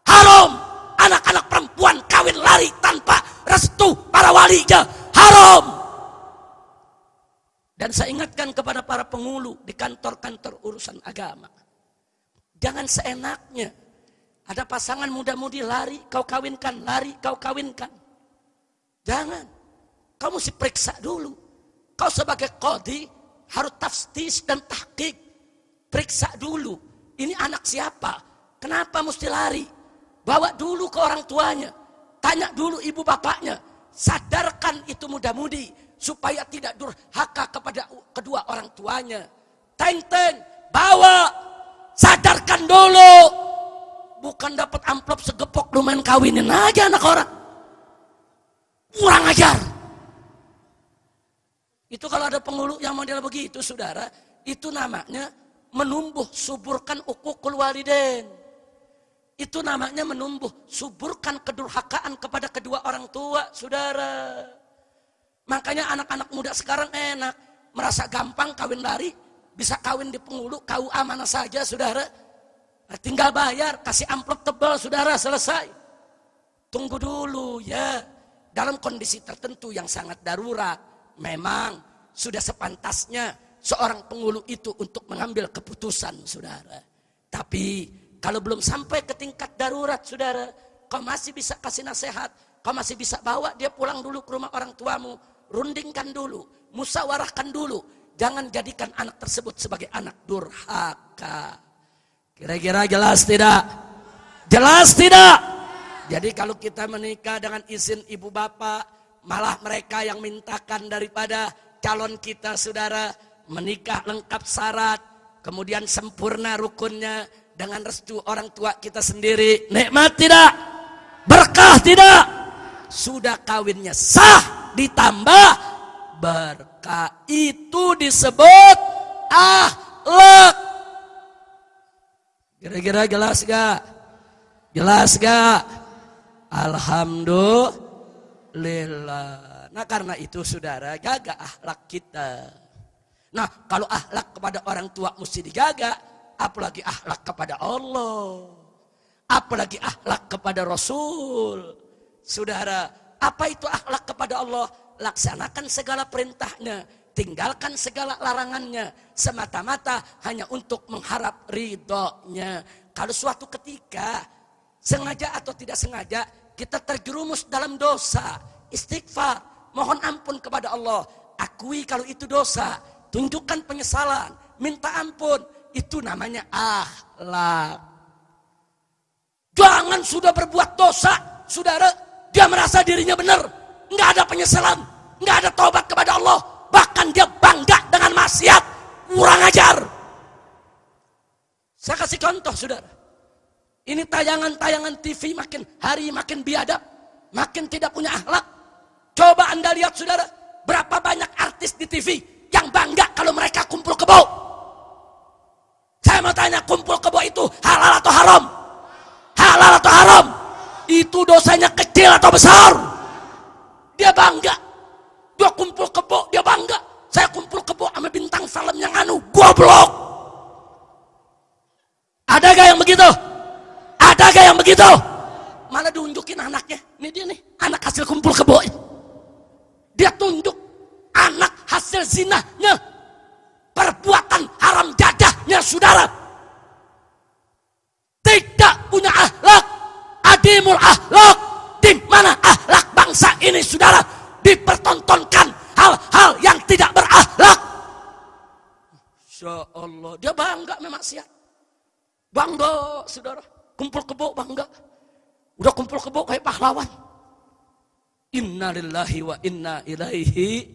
Haram anak-anak perempuan kawin lari tanpa restu para walinya. Haram. Dan saya ingatkan kepada para penghulu di kantor-kantor urusan agama, jangan seenaknya. Ada pasangan muda-mudi lari, kau kawinkan, lari, kau kawinkan. Jangan. Kau mesti periksa dulu. Kau sebagai qadhi harus taftis dan tahqiq. Periksa dulu. Ini anak siapa? Kenapa mesti lari? Bawa dulu ke orang tuanya. Tanya dulu ibu bapaknya. Sadarkan itu muda-mudi supaya tidak durhaka kepada kedua orang tuanya. Teng-teng, bawa. Sadarkan dulu. Bukan dapat amplop segepok lu main kawinin aja anak orang. Kurang ajar. Itu kalau ada penghulu yang model begitu, saudara, itu namanya menumbuh suburkan uququl walidain. Itu namanya menumbuh suburkan kedurhakaan kepada kedua orang tua, saudara. Makanya anak-anak muda sekarang enak, merasa gampang kawin lari, bisa kawin di penghulu, KUA mana saja, saudara. Tinggal bayar, kasih amplop tebal, saudara, selesai. Tunggu dulu ya, dalam kondisi tertentu yang sangat darurat. Memang sudah sepantasnya seorang penghulu itu untuk mengambil keputusan, saudara. Tapi kalau belum sampai ke tingkat darurat, saudara, kau masih bisa kasih nasihat, kau masih bisa bawa dia pulang dulu ke rumah orang tuamu, rundingkan dulu, musyawarahkan dulu. Jangan jadikan anak tersebut sebagai anak durhaka. Kira-kira jelas tidak? Jelas tidak? Jadi kalau kita menikah dengan izin ibu bapak, malah mereka yang mintakan daripada calon kita, saudara, menikah lengkap syarat, kemudian sempurna rukunnya, dengan restu orang tua kita sendiri, nikmat tidak? Berkah tidak? Sudah kawinnya sah ditambah berkah, itu disebut akhlak. Kira-kira jelas gak? Jelas gak? Alhamdulillah. Nah karena itu saudara, jaga akhlak kita. Nah kalau akhlak kepada orang tua mesti dijaga, apalagi akhlak kepada Allah, apalagi akhlak kepada Rasul. Saudara, apa itu akhlak kepada Allah? Laksanakan segala perintahnya, tinggalkan segala larangannya, semata-mata hanya untuk mengharap ridhonya. Kalau suatu ketika sengaja atau tidak sengaja kita terjerumus dalam dosa, istighfar, mohon ampun kepada Allah, akui kalau itu dosa, tunjukkan penyesalan, minta ampun, itu namanya akhlak. Jangan sudah berbuat dosa, saudara, dia merasa dirinya benar, nggak ada penyesalan, nggak ada taubat kepada Allah, bahkan dia bangga dengan maksiat, kurang ajar. Saya kasih contoh, saudara. Ini tayangan-tayangan TV makin hari makin biadab, makin tidak punya akhlak. Coba Anda lihat, saudara, berapa banyak artis di TV yang bangga kalau mereka kumpul kebo. Saya mau tanya, kumpul kebo itu halal atau haram? Halal atau haram? Itu dosanya kecil atau besar? Dia bangga. Dia kumpul kebo, dia bangga. Saya kumpul kebo sama bintang film yang goblok. Ada gak yang begitu? Ada gak yang begitu? Malah diunjukin anaknya. Ini dia nih, anak hasil kumpul kebo. Dia tunjuk anak hasil zinahnya, perbuatan haram jajahnya, saudara. Tidak punya akhlak, adimul akhlak. Di mana akhlak bangsa ini, saudara? Dipertontonkan hal-hal yang tidak berakhlak. Insya Allah, dia bangga memaksiat. Bangga, saudara. Kumpul kebo bangga. Udah kumpul kebo kayak pahlawan. Inna lillahi wa inna ilaihi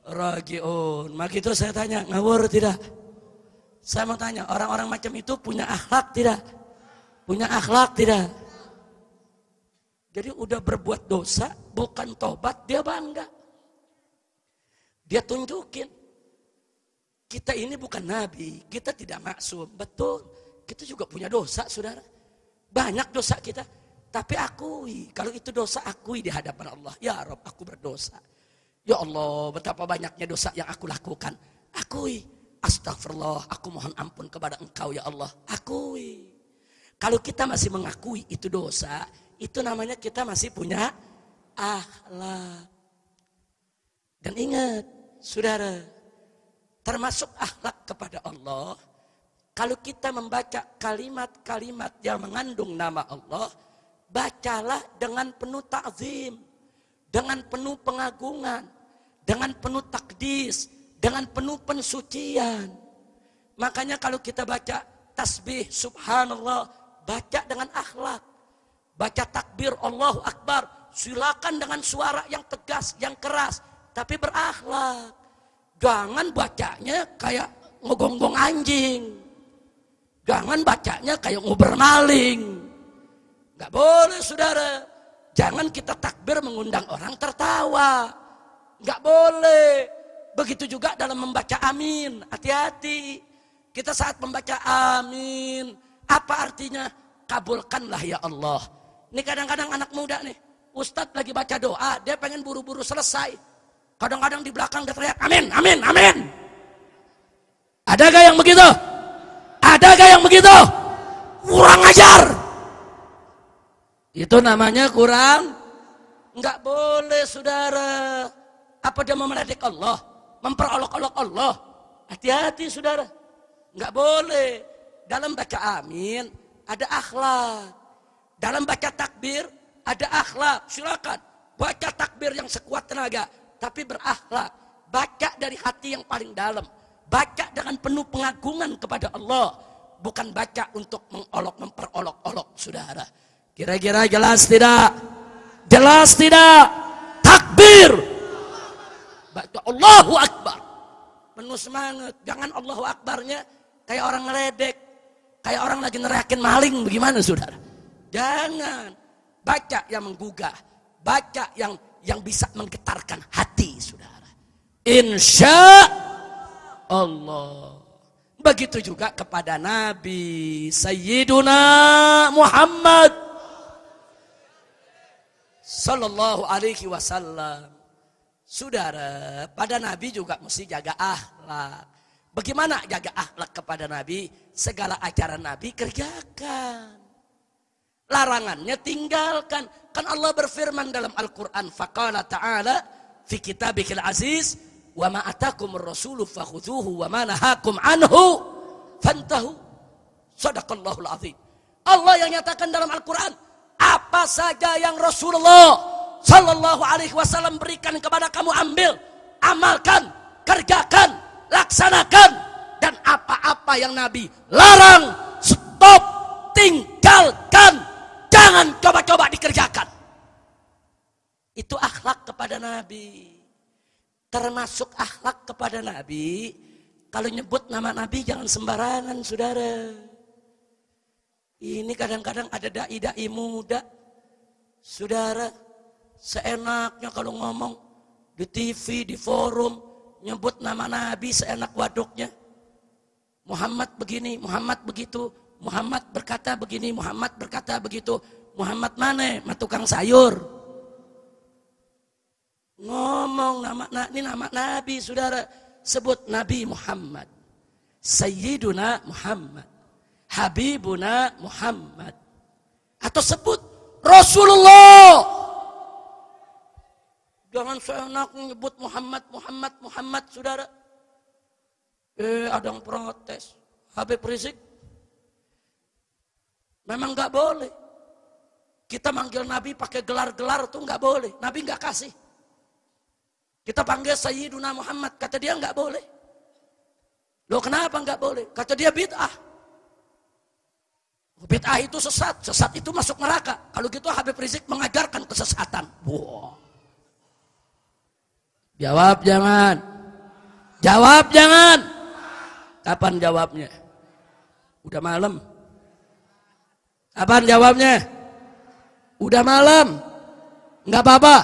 raji'un. Maka itu saya tanya, ngawur tidak? Saya mau tanya, orang-orang macam itu punya akhlak tidak? Punya akhlak tidak? Jadi udah berbuat dosa, bukan tobat, dia bangga. Dia tunjukin, kita ini bukan nabi, kita tidak maksum. Betul, kita juga punya dosa, saudara. Banyak dosa kita. Tapi akui, kalau itu dosa, akui di hadapan Allah. Ya Rabb, aku berdosa. Ya Allah, betapa banyaknya dosa yang aku lakukan. Akui. Astagfirullah, aku mohon ampun kepada Engkau ya Allah. Akui. Kalau kita masih mengakui itu dosa, itu namanya kita masih punya akhlak. Dan ingat, saudara, termasuk akhlak kepada Allah, kalau kita membaca kalimat-kalimat yang mengandung nama Allah, bacalah dengan penuh ta'zim, dengan penuh pengagungan, dengan penuh takdis, dengan penuh pensucian. Makanya kalau kita baca tasbih subhanallah, baca dengan akhlak. Baca takbir Allahu Akbar, silakan dengan suara yang tegas, yang keras, tapi berakhlak. Jangan bacanya kayak ngegonggong anjing. Jangan bacanya kayak ngobrol maling. Gak boleh, saudara. Jangan kita takbir mengundang orang tertawa. Gak boleh. Begitu juga dalam membaca amin. Hati-hati. Kita saat membaca amin, apa artinya? Kabulkanlah ya Allah. Ini kadang-kadang anak muda nih, Ustadz lagi baca doa, dia pengen buru-buru selesai. Kadang-kadang di belakang dia teriak, amin, amin, amin. Ada gak yang begitu? Ada gak yang begitu? Kurang ajar. Itu namanya kurang. Enggak boleh, saudara. Apa dia memeledek Allah? Memperolok-olok Allah? Hati-hati, saudara. Enggak boleh. Dalam baca amin ada akhlak. Dalam baca takbir ada akhlak. Silakan baca takbir yang sekuat tenaga, tapi berakhlak. Baca dari hati yang paling dalam. Baca dengan penuh pengagungan kepada Allah, bukan baca untuk memperolok-olok, saudara. Kira-kira jelas tidak? Jelas tidak? Takbir. Baca Allahu Akbar. Penuh semangat. Jangan Allahu Akbarnya kayak orang ngeledek, Kayak orang lagi neriakin maling, bagaimana saudara? Jangan. Baca yang menggugah. Baca yang bisa menggetarkan hati saudara. Insya Allah. Begitu juga kepada Nabi Sayyiduna Muhammad Sallallahu Alaihi Wasallam. Saudara, pada Nabi juga mesti jaga akhlak. Bagaimana jaga akhlak kepada Nabi? Segala ajaran Nabi kerjakan. Larangannya tinggalkan. Kan Allah berfirman dalam Al-Quran. Faqala ta'ala fi kitabikil aziz. Wa ma atakumur rasulu fakhudhuhu wa ma nahakum anhu fantahu. Sadaqallahul azim. Allah yang nyatakan dalam Al-Quran. Apa saja yang Rasulullah Sallallahu Alaihi Wasallam berikan kepada kamu, ambil, amalkan, kerjakan, laksanakan. Dan apa-apa yang Nabi larang, stop, tinggalkan, jangan coba-coba dikerjakan. Itu akhlak kepada Nabi. Termasuk akhlak kepada Nabi, kalau nyebut nama Nabi jangan sembarangan saudara. Ini kadang-kadang ada dai-dai muda saudara, seenaknya kalau ngomong di TV, di forum, nyebut nama Nabi seenak waduknya. Muhammad begini, Muhammad begitu, Muhammad berkata begini, Muhammad berkata begitu. Muhammad mana? Tukang sayur. Ngomong ini nama Nabi saudara. Sebut Nabi Muhammad, Sayyiduna Muhammad, Habibuna Muhammad. Atau sebut Rasulullah. Jangan seenak menyebut Muhammad, Muhammad, Muhammad saudara. Ada yang protes. Habib Rizik memang gak boleh. Kita manggil Nabi pakai gelar-gelar tuh gak boleh. Nabi gak kasih. Kita panggil Sayyiduna Muhammad. Kata dia gak boleh. Loh kenapa gak boleh? Kata dia bid'ah. Bid'ah itu sesat. Sesat itu masuk neraka. Kalau gitu Habib Rizik mengajarkan kesesatan. Wow. Jawab jangan. Jawab jangan. Kapan jawabnya? Udah malam. Kapan jawabnya? Udah malam. Enggak apa-apa.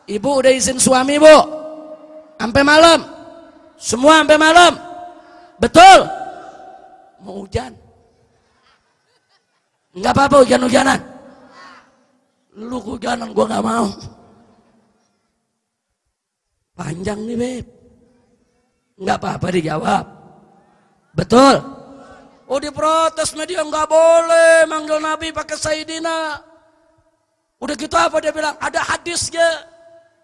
Ibu udah izin suami, Bu. Sampai malam. Semua sampai malam. Betul? Mau hujan. Enggak apa-apa hujan-hujanan. Lu hujanan gua enggak mau. Panjang nih, Beb. Enggak apa-apa dijawab. Betul? Oh diprotes media nggak boleh manggil Nabi pakai Sayyidina. Udah gitu apa dia bilang? Ada hadisnya.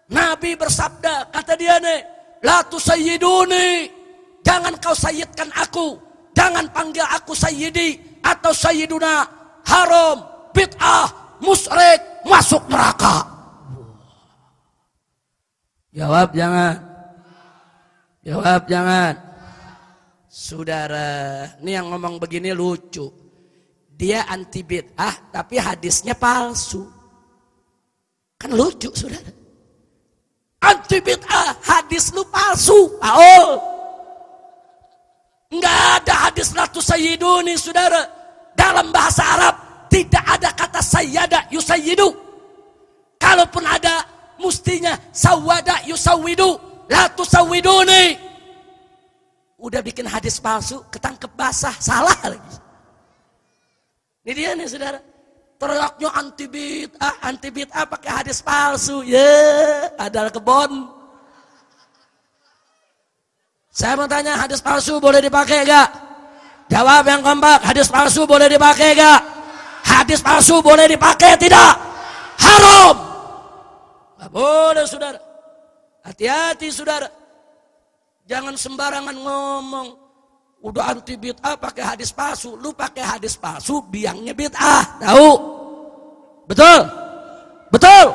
Nabi bersabda, kata dia nih, la tusayyiduni. Jangan kau sayyidkan aku. Jangan panggil aku sayyidi atau sayyiduna. Haram, bid'ah, musyrik, masuk neraka. Jawab jangan. Jawab jangan. Saudara, ini yang ngomong begini lucu. Dia anti bid'ah tapi hadisnya palsu. Kan lucu saudara. Anti bid'ah, hadis lu palsu. Paul. Enggak ada hadis latu sayyiduni saudara. Dalam bahasa Arab tidak ada kata sayyada yusayyidu. Kalaupun ada mestinya sawada yusawwidu. Latu sawwiduni. Udah bikin hadis palsu, ketangkep basah, salah lagi. Ini dia nih saudara. Teriaknya anti bid'ah pakai hadis palsu. Ada kebon. Saya mau tanya, hadis palsu boleh dipakai gak? Jawab yang kompak, hadis palsu boleh dipakai gak? Hadis palsu boleh dipakai tidak? Haram. Gak boleh saudara. Hati-hati saudara. Jangan sembarangan ngomong. Udah anti bid'ah pakai hadis palsu. Lu pakai hadis palsu biangnya bid'ah. Tahu? Betul? Betul?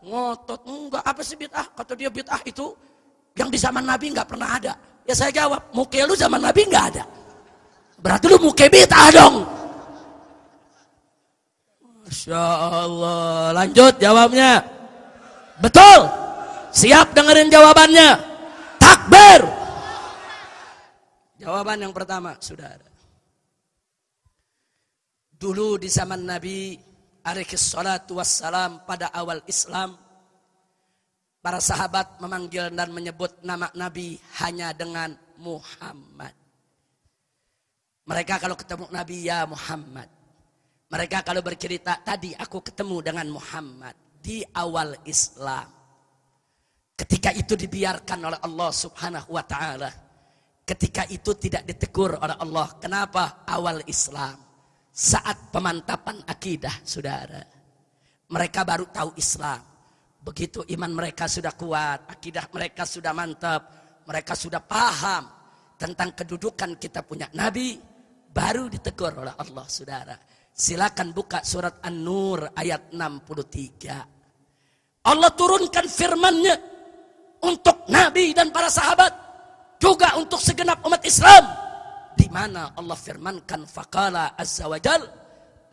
Ngotot. Enggak, apa sih bid'ah? Kata dia bid'ah itu yang di zaman Nabi enggak pernah ada. Ya saya jawab, muke lu zaman Nabi enggak ada. Berarti lu muke bid'ah dong. Masya Allah. Lanjut jawabnya. Betul? Siap dengerin jawabannya. Takbir. Jawaban yang pertama, saudara. Dulu di zaman Nabi alaihi salatu wassalam, pada awal Islam, para sahabat memanggil dan menyebut nama Nabi hanya dengan Muhammad. Mereka kalau ketemu Nabi, ya Muhammad. Mereka kalau bercerita, tadi aku ketemu dengan Muhammad di awal Islam. Ketika itu dibiarkan oleh Allah subhanahu wa ta'ala. Ketika itu tidak ditegur oleh Allah. Kenapa? Awal Islam. Saat pemantapan akidah, saudara. Mereka baru tahu Islam. Begitu iman mereka sudah kuat, akidah mereka sudah mantap, mereka sudah paham tentang kedudukan kita punya Nabi, baru ditegur oleh Allah, saudara. Silakan buka surat An-Nur ayat 63. Allah turunkan firman-Nya untuk Nabi dan para sahabat, juga untuk segenap umat Islam, di mana Allah firmankan, faqala azza wa jal,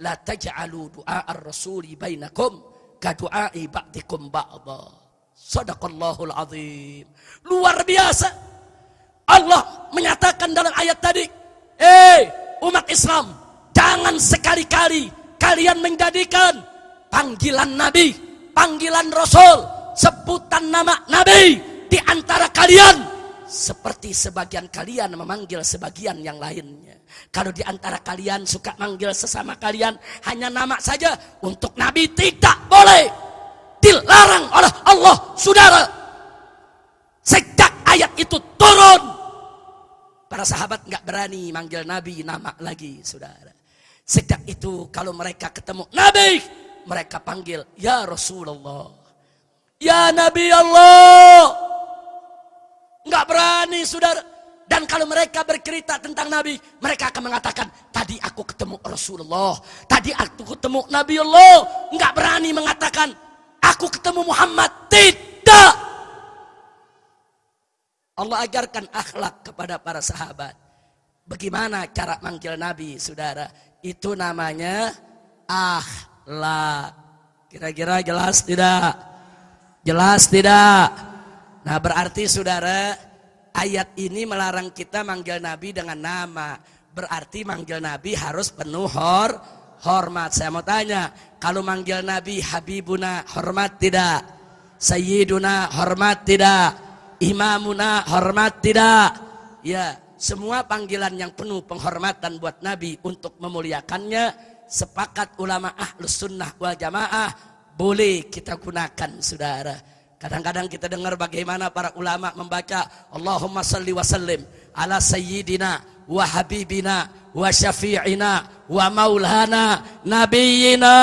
la taj'alu du'a ar-rasuli bainakum ka du'ai ba'dikum ba'dha. Shadaqallahul azim. Luar biasa. Allah menyatakan dalam ayat tadi, umat Islam, jangan sekali-kali kalian menjadikan panggilan Nabi, panggilan Rasul, sebutan nama Nabi di antara kalian seperti sebagian kalian memanggil sebagian yang lainnya. Kalau di antara kalian suka manggil sesama kalian hanya nama saja, untuk Nabi tidak boleh. Dilarang oleh Allah, saudara. Sejak ayat itu turun, para sahabat nggak berani manggil Nabi nama lagi, saudara. Sejak itu kalau mereka ketemu Nabi, mereka panggil ya Rasulullah, ya Nabi Allah. Nggak berani, saudara. Dan kalau mereka bercerita tentang Nabi, mereka akan mengatakan, tadi aku ketemu Rasulullah, tadi aku ketemu Nabi Allah. Nggak berani mengatakan, aku ketemu Muhammad. Tidak. Allah ajarkan akhlak kepada para sahabat. Bagaimana cara manggil Nabi, saudara? Itu namanya akhlak. Kira-kira jelas tidak? Jelas tidak? Nah, berarti saudara, ayat ini melarang kita manggil Nabi dengan nama. Berarti manggil Nabi harus penuh hormat. Saya mau tanya, kalau manggil Nabi Habibuna, hormat tidak? Sayyiduna, hormat tidak? Imamuna, hormat tidak? Ya, semua panggilan yang penuh penghormatan buat Nabi untuk memuliakannya, sepakat ulama ahlus sunnah wal jamaah, boleh kita gunakan, saudara. Kadang-kadang kita dengar bagaimana para ulama membaca Allahumma salli wa sallim ala sayyidina wa habibina wa syafi'ina wa maulana nabiyyina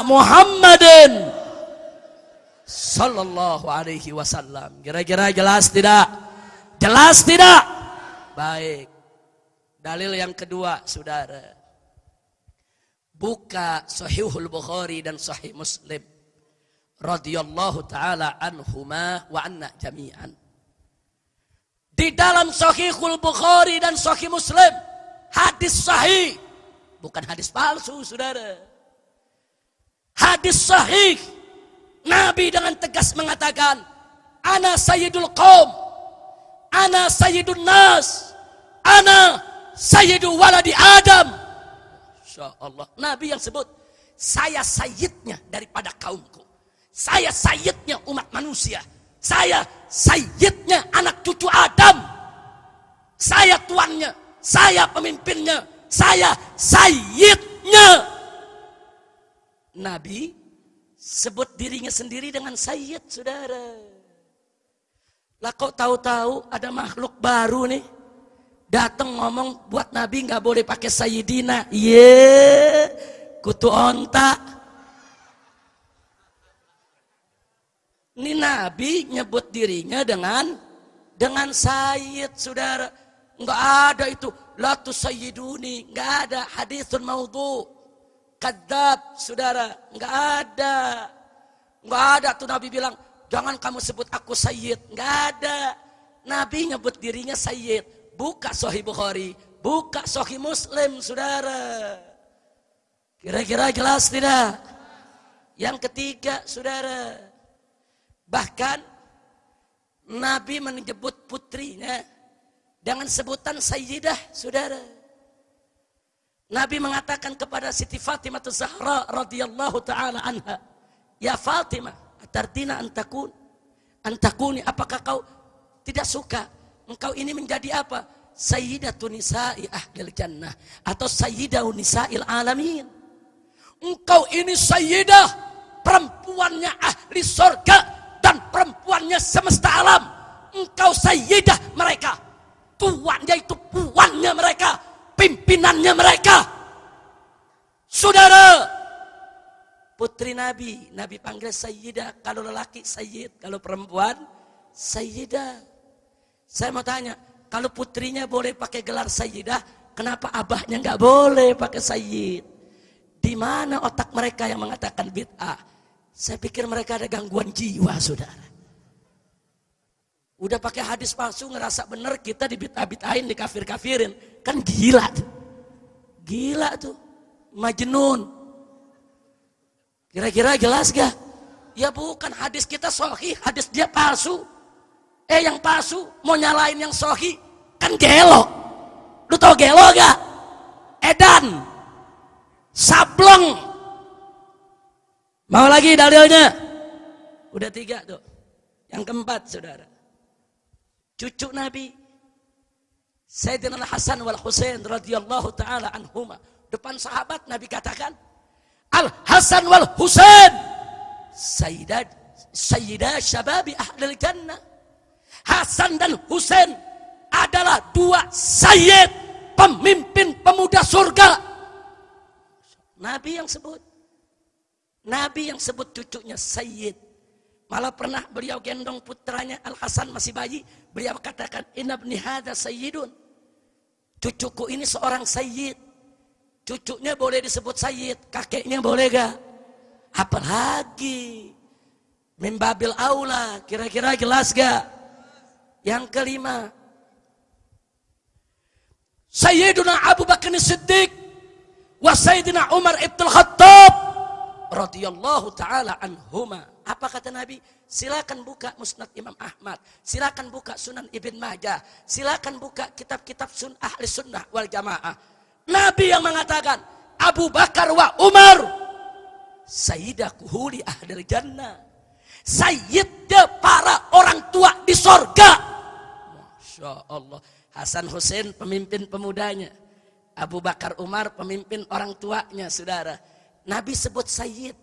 Muhammadin sallallahu alaihi wasallam. Kira-kira jelas tidak? Jelas tidak? Baik. Dalil yang kedua, saudara. Buka Sahihul Bukhari dan Sahih Muslim radhiyallahu taala anhuma wa anna jami'an. Di dalam Sahihul Bukhari dan Sahih Muslim, hadis sahih, bukan hadis palsu, saudara. Hadis sahih. Nabi dengan tegas mengatakan, ana sayyidul qaum, ana sayyidun nas, ana sayyidu waladi Adam. Insyaallah. Nabi yang sebut, saya sayyidnya daripada kaumku. Saya sayyidnya umat manusia. Saya sayyidnya anak cucu Adam. Saya tuannya. Saya pemimpinnya. Saya sayyidnya. Nabi sebut dirinya sendiri dengan sayyid, saudara. Lah kok tahu-tahu ada makhluk baru nih datang ngomong buat Nabi nggak boleh pakai sayyidina. Kutu onta. Ini Nabi nyebut dirinya dengan sayyid, saudara. Enggak ada itu, la tusayyiduni, enggak ada, haditsun maudhu, kadzab, saudara, enggak ada. Enggak ada tuh Nabi bilang, jangan kamu sebut aku sayyid, enggak ada. Nabi nyebut dirinya sayyid. Buka Sahih Bukhari, buka Sahih Muslim, saudara. Kira-kira jelas tidak? Yang ketiga, saudara. Bahkan Nabi menyebut putrinya dengan sebutan sayyidah, saudara. Nabi mengatakan kepada Siti Fatimah Zahra radhiyallahu taala anha, "Ya Fatimah, atardina antakuni, apakah kau tidak suka engkau ini menjadi apa? Sayyidatun nisa'i ahlil jannah atau sayyidatun nisa'il alamin. Engkau ini sayyidah, perempuannya ahli surga dan perempuannya semesta alam. Engkau sayyidah mereka, tuannya itu puannya mereka, pimpinannya mereka." Saudara, putri Nabi, Nabi panggil sayyidah, kalau lelaki sayyid, kalau perempuan sayyidah. Saya mau tanya, kalau putrinya boleh pakai gelar sayyidah, kenapa abahnya nggak boleh pakai sayyid? Di mana otak mereka yang mengatakan bid'ah? Saya pikir mereka ada gangguan jiwa, saudara. Udah pakai hadis palsu, ngerasa bener, kita dibid'ah-bid'ahin, dikafir-kafirin. Kan gila tuh. Gila tuh. Majnun. Kira-kira jelas gak? Ya bukan, hadis kita sahih, hadis dia palsu. Yang palsu mau nyalain yang sahih, kan gelo. Lu tau gelo gak? Edan. Sableng. Mau lagi dalilnya? Udah 3 tuh. Yang keempat, saudara, cucu Nabi Sayyidina Hasan wal Husain radhiyallahu taala anhuma, depan sahabat Nabi katakan, Al Hasan wal Husain sayyidah syababi ahlil jannah. Hasan dan Husain adalah 2 sayyid, pemimpin pemuda surga. Nabi yang sebut cucunya sayyid. Malah pernah beliau gendong putranya Al Hasan masih bayi, beliau katakan, "Inna ibni hadza sayyidun." Cucuku ini seorang sayyid. Cucunya boleh disebut sayyid, kakeknya boleh gak? Apalagi mimbabil aula, kira-kira jelas gak? Yang kelima, Sayyiduna Abu Bakar Siddiq wa Sayyidina Umar ibn Khattab radhiyallahu taala anhuma. Apa kata Nabi? Silakan buka Musnad Imam Ahmad, silakan buka Sunan Ibn Majah, silakan buka kitab-kitab ahli sunnah wal jamaah. Nabi yang mengatakan, Abu Bakar wa Umar sayyidah kuhuli ahlil jannah, sayyidnya para orang tua di sorga. Masya Allah. Hasan Husain pemimpin pemudanya, Abu Bakar Umar pemimpin orang tuanya, saudara. Nabi sebut sayyid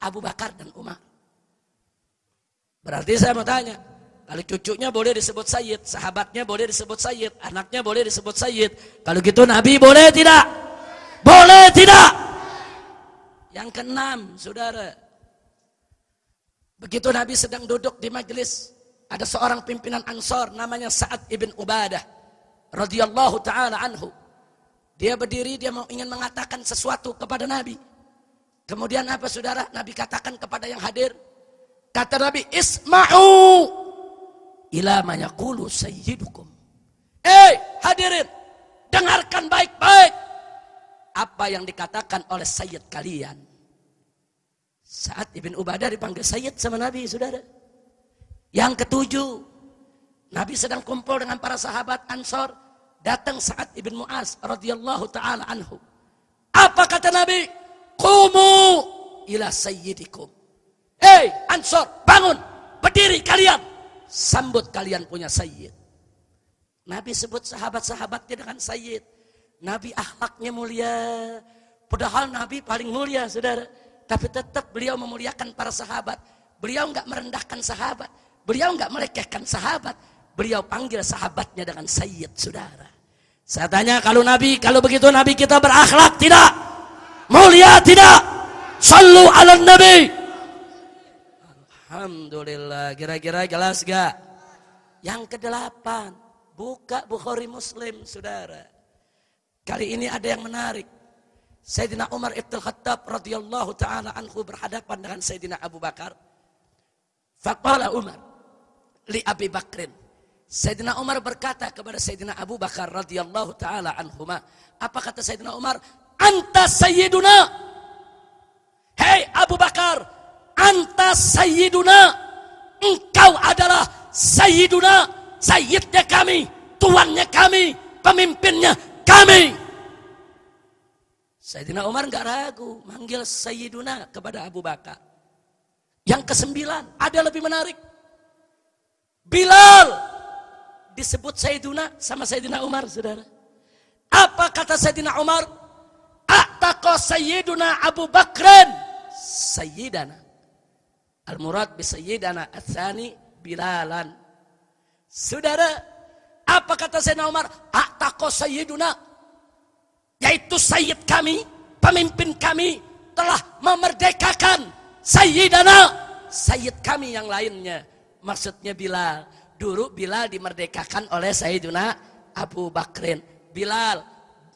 Abu Bakar dan Umar. Berarti saya mau tanya, kalau cucunya boleh disebut sayyid, sahabatnya boleh disebut sayyid, anaknya boleh disebut sayyid, kalau gitu Nabi boleh tidak? Boleh tidak? Yang keenam, saudara, begitu Nabi sedang duduk di majelis, ada seorang pimpinan Ansor namanya Sa'ad ibn Ubadah radhiyallahu taala anhu. Dia berdiri, dia mau ingin mengatakan sesuatu kepada Nabi. Kemudian apa, saudara? Nabi katakan kepada yang hadir, kata Nabi, "Isma'u ila ma yaqulu sayyidukum." Hadirin, dengarkan baik-baik apa yang dikatakan oleh sayyid kalian. Sa'ad ibn Ubadah dipanggil sayyid sama Nabi, saudara. Yang ketujuh, Nabi sedang kumpul dengan para sahabat Ansor, datang Sa'ad ibn Mu'az radhiyallahu taala anhu. Apa kata Nabi? Qumu ila sayyidikum. Ansor, bangun, berdiri kalian, sambut kalian punya sayyid. Nabi sebut sahabat-sahabatnya dengan sayyid. Nabi akhlaknya mulia, padahal Nabi paling mulia, saudara. Tapi tetap beliau memuliakan para sahabat. Beliau enggak merendahkan sahabat, beliau enggak melecehkan sahabat. Beliau panggil sahabatnya dengan sayyid, saudara. Saya tanya, kalau begitu Nabi kita berakhlak tidak? Mulia tidak? Sallu ala Nabi. Alhamdulillah. Kira-kira jelas gak? Yang ke-8, buka Bukhari Muslim, saudara. Kali ini ada yang menarik. Sayyidina Umar ibn Khattab radhiyallahu taala anhu berhadapan dengan Sayyidina Abu Bakar. Faqala Umar li Abi Bakrin. Sayyidina Umar berkata kepada Sayyidina Abu Bakar radhiyallahu taala anhuma. Apa kata Sayyidina Umar? Anta sayyiduna. Hei Abu Bakar, anta sayyiduna. Engkau adalah sayyiduna, sayyidnya kami, tuannya kami, pemimpinnya kami. Sayyidina Umar nggak ragu, manggil Sayyiduna kepada Abu Bakar. Yang ke-9, ada lebih menarik. Bilal disebut Sayyiduna sama Sayyidina Umar, saudara. Apa kata Sayyidina Umar? A'taqa Sayyiduna Abu Bakrin Sayyidana. Al-murad bi Sayyidana Ats-Tsani Bilalan. Saudara, apa kata Sayyidina Umar? A'taqa Sayyiduna, yaitu Sayyid kami, pemimpin kami telah memerdekakan Sayyidana, Sayyid kami yang lainnya. Maksudnya Bilal. Dulu Bilal dimerdekakan oleh Sayyiduna Abu Bakrin. Bilal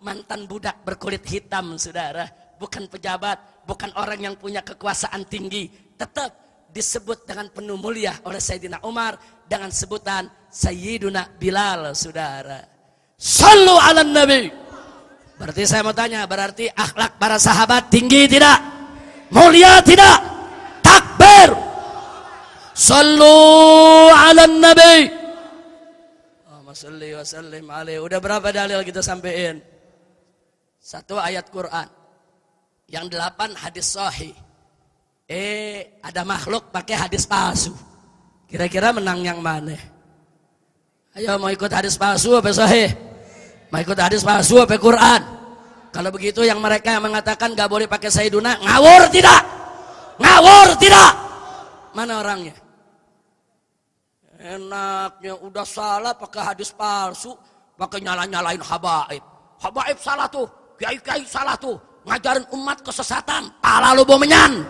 mantan budak berkulit hitam, saudara. Bukan pejabat, bukan orang yang punya kekuasaan tinggi. Tetap disebut dengan penuh mulia oleh Sayyidina Umar dengan sebutan Sayyiduna Bilal, saudara. Sallu ala Nabi. Berarti saya mau tanya, berarti akhlak para sahabat tinggi tidak? Mulia tidak? Takbir. Sallu ala Nabi. Allahumma salli wa sallim alaihi. Udah berapa dalil kita sampein? 1 ayat Quran. Yang 8 hadis sahih. Ada makhluk pakai hadis palsu. Kira-kira menang yang mana? Ayo, mau ikut hadis palsu apa sahih? Mau ikut hadis palsu apa Quran? Kalau begitu yang mereka yang mengatakan gak boleh pakai Sayyiduna, ngawur tidak? Ngawur tidak? Mana orangnya? Enaknya udah salah pakai hadis palsu, pakai nyala-nyalain habaib. Habaib salah tuh, kiai-kiai salah tuh, ngajarin umat kesesatan, pala lu bomenyan.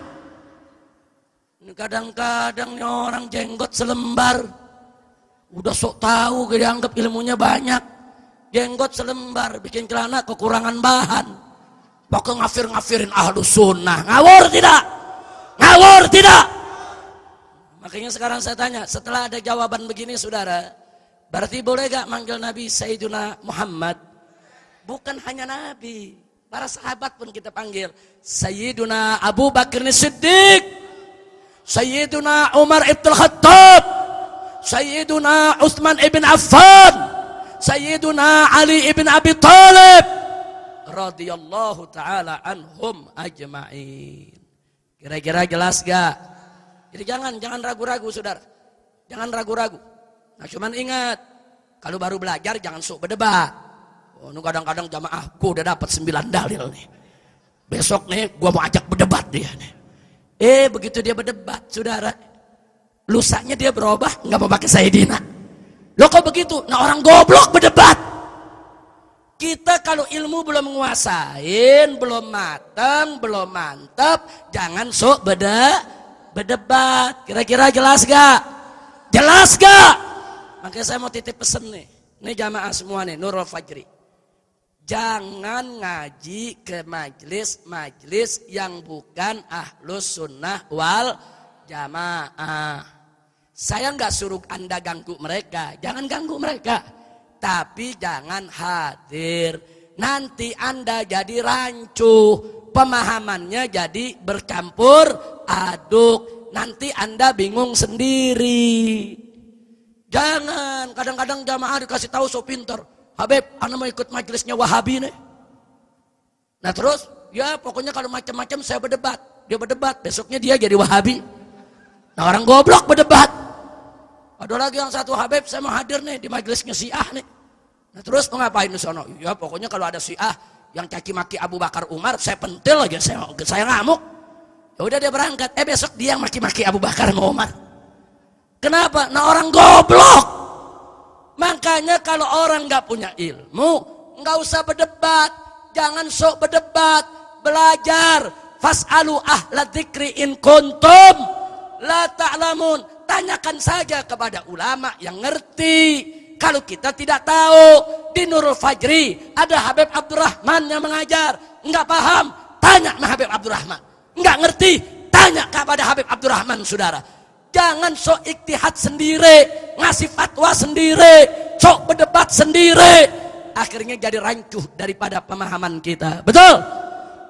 Ini kadang-kadang nih orang jenggot selembar, udah sok tahu dianggap ilmunya banyak. Jenggot selembar, bikin celana kekurangan bahan. Pakai ngafir-ngafirin ahlus sunnah. Ngawur tidak? Ngawur tidak? Makanya sekarang saya tanya, setelah ada jawaban begini saudara, berarti boleh gak manggil Nabi Sayyiduna Muhammad? Bukan hanya Nabi, para sahabat pun kita panggil Sayyiduna Abu Bakar Siddiq, Sayyiduna Umar ibn Khattab, Sayyiduna Utsman ibn Affan, Sayyiduna Ali ibn Abi Thalib radhiyallahu ta'ala anhum ajma'in. Kira-kira jelas gak? Jadi jangan ragu-ragu saudara. Jangan ragu-ragu. Nah cuman ingat, kalau baru belajar jangan sok berdebat. Oh, ini kadang-kadang jamaahku udah dapat 9 dalil nih. Besok nih gua mau ajak berdebat dia nih. Begitu dia berdebat saudara, lusanya dia berubah, nggak mau pakai Sayyidina. Loh kok begitu? Nah orang goblok berdebat. Kita kalau ilmu belum menguasain, belum matang, belum mantap, jangan sok berdebat. Kira-kira jelas gak? Jelas gak? Makanya saya mau titip pesen nih. Ini jamaah semua nih, Nurul Fajri. Jangan ngaji ke majelis yang bukan ahlus sunnah wal jamaah. Saya nggak suruh Anda ganggu mereka, jangan ganggu mereka. Tapi jangan hadir. Nanti Anda jadi rancu, pemahamannya jadi bercampur aduk. Nanti Anda bingung sendiri. Jangan, kadang-kadang jamaah dikasih tahu so pinter. Habib, Anda mau ikut majelisnya Wahabi nih. Nah terus, ya pokoknya kalau macam-macam saya berdebat. Dia berdebat, besoknya dia jadi Wahabi. Nah orang goblok berdebat. Ada lagi yang satu, Habib saya mau hadir nih di majelisnya Syiah nih. Nah terus mau ngapain di sana? Ya pokoknya kalau ada Syiah yang caci maki Abu Bakar Umar, saya pentil aja, saya ngamuk. Ya udah dia berangkat, besok dia yang maki-maki Abu Bakar sama Umar. Kenapa? Nah orang goblok. Makanya kalau orang nggak punya ilmu, nggak usah berdebat, jangan sok berdebat, belajar. Fas'alu ahla dzikri in kuntum la ta'lamun. Tanyakan saja kepada ulama yang ngerti. Kalau kita tidak tahu, di Nurul Fajri ada Habib Abdurrahman yang mengajar. Enggak paham, tanya sama Habib Abdurrahman. Enggak ngerti, tanya kepada Habib Abdurrahman, saudara. Jangan sok iktihad sendiri, ngasih fatwa sendiri, sok berdebat sendiri. Akhirnya jadi rancuh daripada pemahaman kita. Betul?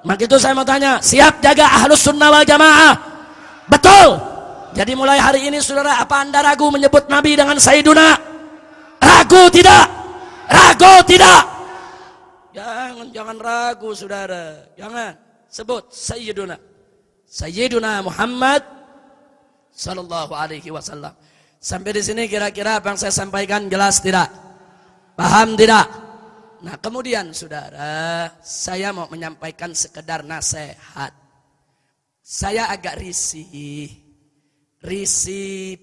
Maka itu saya mau tanya, siap jaga ahlus sunnah wal jamaah? Betul? Jadi mulai hari ini saudara, apa Anda ragu menyebut Nabi dengan Sayyiduna? Ragu tidak? Ragu tidak? Jangan ragu saudara. Jangan. Sebut Sayyiduna Muhammad sallallahu alaihi wasallam. Sampai di sini kira-kira apa yang saya sampaikan jelas tidak? Paham tidak? Nah, kemudian saudara, saya mau menyampaikan sekedar nasihat. Saya agak risih,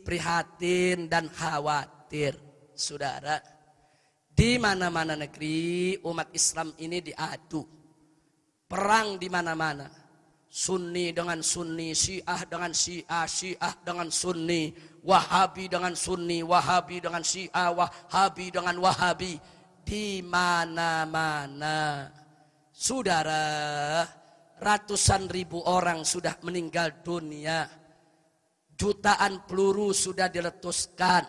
prihatin dan khawatir, saudara. Di mana-mana negeri umat Islam ini diadu. Perang di mana-mana. Sunni dengan Sunni, Syiah dengan Syiah, Syiah dengan Sunni, Wahabi dengan Sunni, Wahabi dengan Syiah, Wahabi dengan Wahabi. Di mana-mana. Saudara, ratusan ribu orang sudah meninggal dunia. Jutaan peluru sudah diletuskan.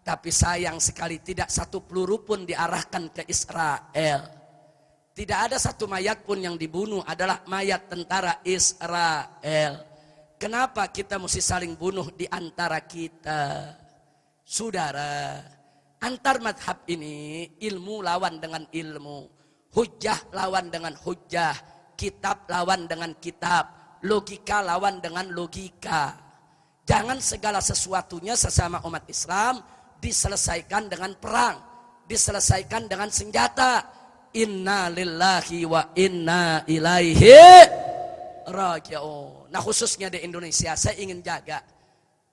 Tapi sayang sekali tidak satu peluru pun diarahkan ke Israel. Tidak ada satu mayat pun yang dibunuh adalah mayat tentara Israel. Kenapa kita mesti saling bunuh di antara kita? Saudara, antar madhab ini ilmu lawan dengan ilmu. Hujjah lawan dengan hujjah. Kitab lawan dengan kitab. Logika lawan dengan logika. Jangan segala sesuatunya sesama umat Islam diselesaikan dengan perang. Diselesaikan dengan senjata. Inna lillahi wa inna ilaihi raji'un. Nah, khususnya di Indonesia saya ingin jaga.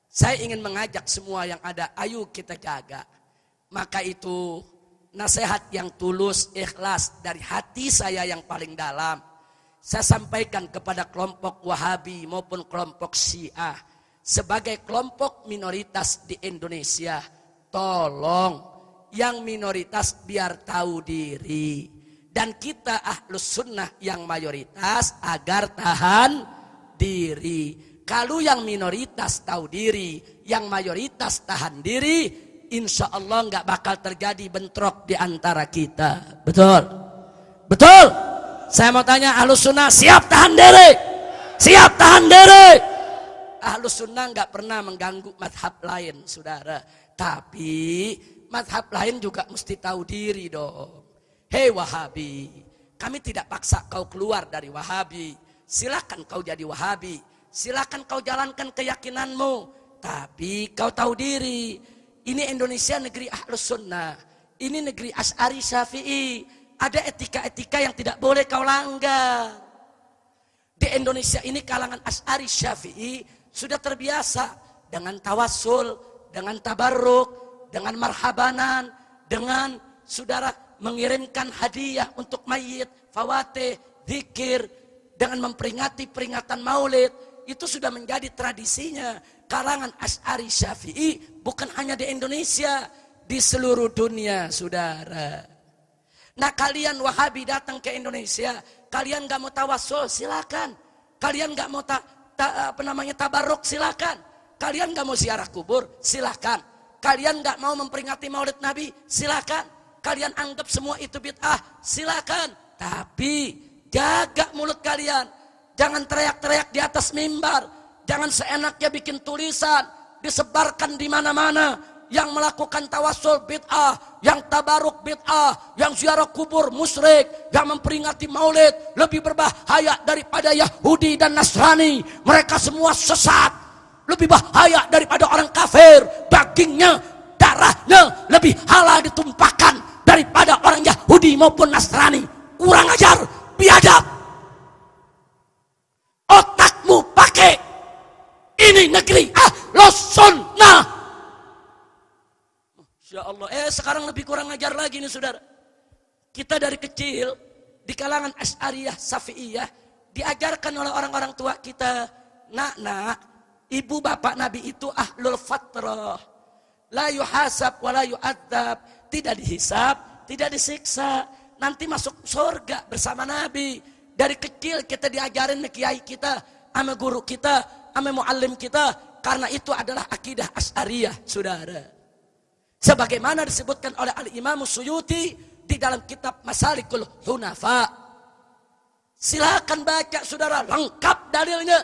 Saya ingin mengajak semua yang ada, ayo kita jaga. Maka itu nasihat yang tulus, ikhlas dari hati saya yang paling dalam. Saya sampaikan kepada kelompok Wahabi maupun kelompok Syiah. Sebagai kelompok minoritas di Indonesia, tolong yang minoritas biar tahu diri. Dan kita ahlus sunnah yang mayoritas agar tahan diri. Kalau yang minoritas tahu diri, yang mayoritas tahan diri, insya Allah nggak bakal terjadi bentrok di antara kita. Betul? Betul? Saya mau tanya, ahlus sunnah siap tahan diri? Siap tahan diri? Ahlus sunnah nggak pernah mengganggu madhab lain, saudara. Tapi madhab lain juga mesti tahu diri dong. Hei Wahabi, kami tidak paksa kau keluar dari Wahabi. Silakan kau jadi Wahabi. Silakan kau jalankan keyakinanmu. Tapi kau tahu diri. Ini Indonesia negeri Ahlus Sunnah. Ini negeri Asy'ari Syafi'i. Ada etika-etika yang tidak boleh kau langgar. Di Indonesia ini kalangan Asy'ari Syafi'i sudah terbiasa dengan tawassul, dengan tabarruk, dengan marhabanan, dengan saudara mengirimkan hadiah untuk mayit, fawatih, zikir, dengan memperingati peringatan maulid. Itu sudah menjadi tradisinya kalangan Asy'ari Syafi'i, bukan hanya di Indonesia, di seluruh dunia, saudara. Nah, kalian Wahabi datang ke Indonesia, kalian gak mau tawassul, silakan. Kalian gak mau tabarruk, silakan. Kalian gak mau ziarah kubur, silakan. Kalian gak mau memperingati maulid Nabi, silakan. Kalian anggap semua itu bid'ah, silakan. Tapi jaga mulut kalian. Jangan teriak-teriak di atas mimbar. Jangan seenaknya bikin tulisan, disebarkan di mana-mana. Yang melakukan tawassul bid'ah, yang tabaruk bid'ah, yang ziarah kubur musyrik, yang memperingati maulid lebih berbahaya daripada Yahudi dan Nasrani. Mereka semua sesat. Lebih bahaya daripada orang kafir. Dagingnya, darahnya lebih halal ditumpahkan daripada orang Yahudi maupun Nasrani. Kurang ajar, biadab. Otakmu pakai. Ini negeri Ahlus Sunnah. Masya Allah. Sekarang lebih kurang ajar lagi nih saudara. Kita dari kecil di kalangan Asy'ariyah Syafi'iyah diajarkan oleh orang-orang tua kita, nak, ibu bapak Nabi itu ahlul fatrah. La yuhasab wa la yu'adzab. Tidak dihisab, tidak disiksa. Nanti masuk surga bersama Nabi. Dari kecil kita diajarin sama kiai kita, sama guru kita, sama muallim kita. Karena itu adalah akidah Asy'ariyah, saudara. Sebagaimana disebutkan oleh Al-Imam Suyuti di dalam kitab Masalikul Hunafa. Silakan baca, saudara, lengkap dalilnya.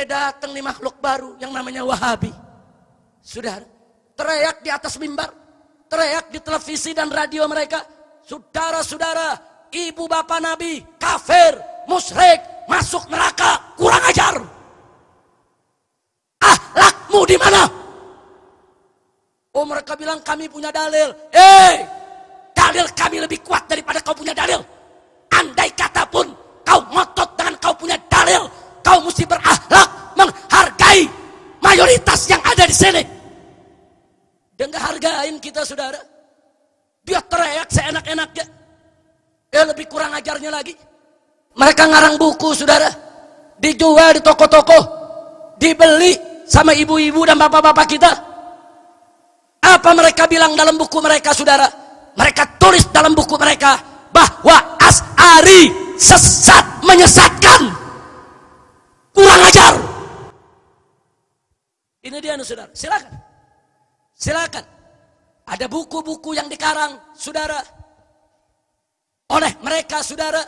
Datang nih makhluk baru yang namanya Wahabi. Saudara, teriak di atas mimbar, teriak di televisi dan radio mereka, saudara-saudara, ibu bapak Nabi kafir, musyrik, masuk neraka, kurang ajar. Akhlakmu di mana? Oh, mereka bilang kami punya dalil. Dalil kami lebih kuat daripada kau punya dalil. Andai kata pun kau ngotot dengan kau punya dalil, kau mesti berakhlak, menghargai mayoritas yang ada di sini. Dia nggak hargain kita, saudara. Dia teriak seenak-enaknya. Lebih kurang ajarnya lagi. Mereka ngarang buku, saudara, dijual di toko-toko, dibeli sama ibu-ibu dan bapak-bapak kita. Apa mereka bilang dalam buku mereka, saudara? Mereka tulis dalam buku mereka bahwa Asy'ari sesat, menyesatkan, kurang ajar. Ini dia, saudara. Silakan. Ada buku-buku yang dikarang, saudara, oleh mereka, saudara,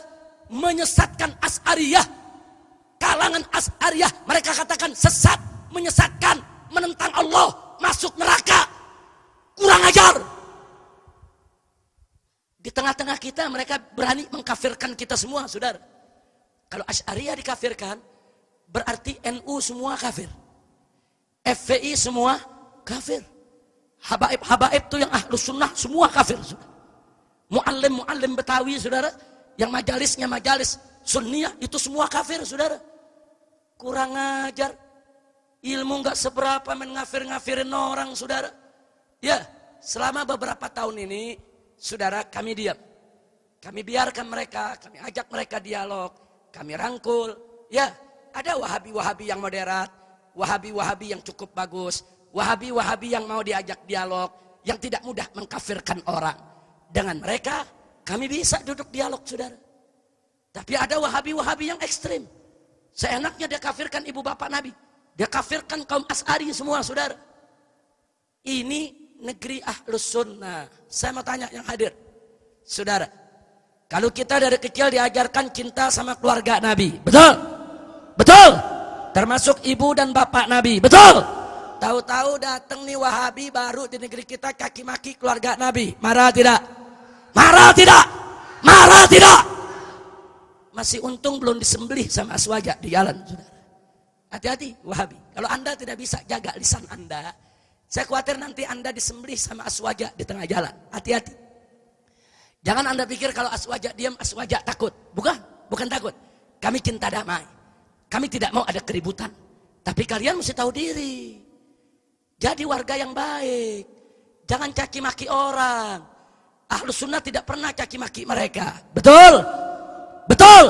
menyesatkan Asy'ariyah. Kalangan Asy'ariyah mereka katakan sesat, menyesatkan, menentang Allah, masuk neraka, kurang ajar. Di tengah-tengah kita mereka berani mengkafirkan kita semua, saudara. Kalau Asy'ariyah dikafirkan, berarti NU semua kafir, FPI semua kafir, Habaib itu yang Ahlus Sunnah semua kafir, saudara. Muallim Betawi, saudara, yang majalisnya majalis Sunniyah itu semua kafir, saudara. Kurang ajar. Ilmu nggak seberapa ngafir-ngafirin orang, saudara. Ya, selama beberapa tahun ini, saudara, kami diam. Kami biarkan mereka, kami ajak mereka dialog, kami rangkul. Ya, ada Wahabi-Wahabi yang moderat, Wahabi-Wahabi yang cukup bagus, Wahabi-Wahabi yang mau diajak dialog, yang tidak mudah mengkafirkan orang. Dengan mereka, kami bisa duduk dialog, saudara. Tapi ada Wahabi-Wahabi yang ekstrim. Seenaknya dia kafirkan ibu bapak Nabi. Dia kafirkan kaum Asy'ari semua, saudara. Ini negeri Ahlus Sunnah. Saya mau tanya yang hadir, saudara. Kalau kita dari kecil diajarkan cinta sama keluarga Nabi, betul? Betul? Termasuk ibu dan bapak Nabi, betul? Tahu-tahu datang nih Wahabi baru di negeri kita caci maki keluarga Nabi. Marah tidak? Marah tidak? Marah tidak? Masih untung belum disembelih sama Aswaja di jalan, saudara. Hati-hati Wahabi. Kalau Anda tidak bisa jaga lisan Anda, saya khawatir nanti Anda disembelih sama Aswaja di tengah jalan. Hati-hati. Jangan Anda pikir kalau Aswaja diam, Aswaja takut. Bukan takut. Kami cinta damai. Kami tidak mau ada keributan. Tapi kalian mesti tahu diri. Jadi warga yang baik. Jangan caci maki orang. Ahlus Sunnah tidak pernah caci maki mereka. Betul? Betul?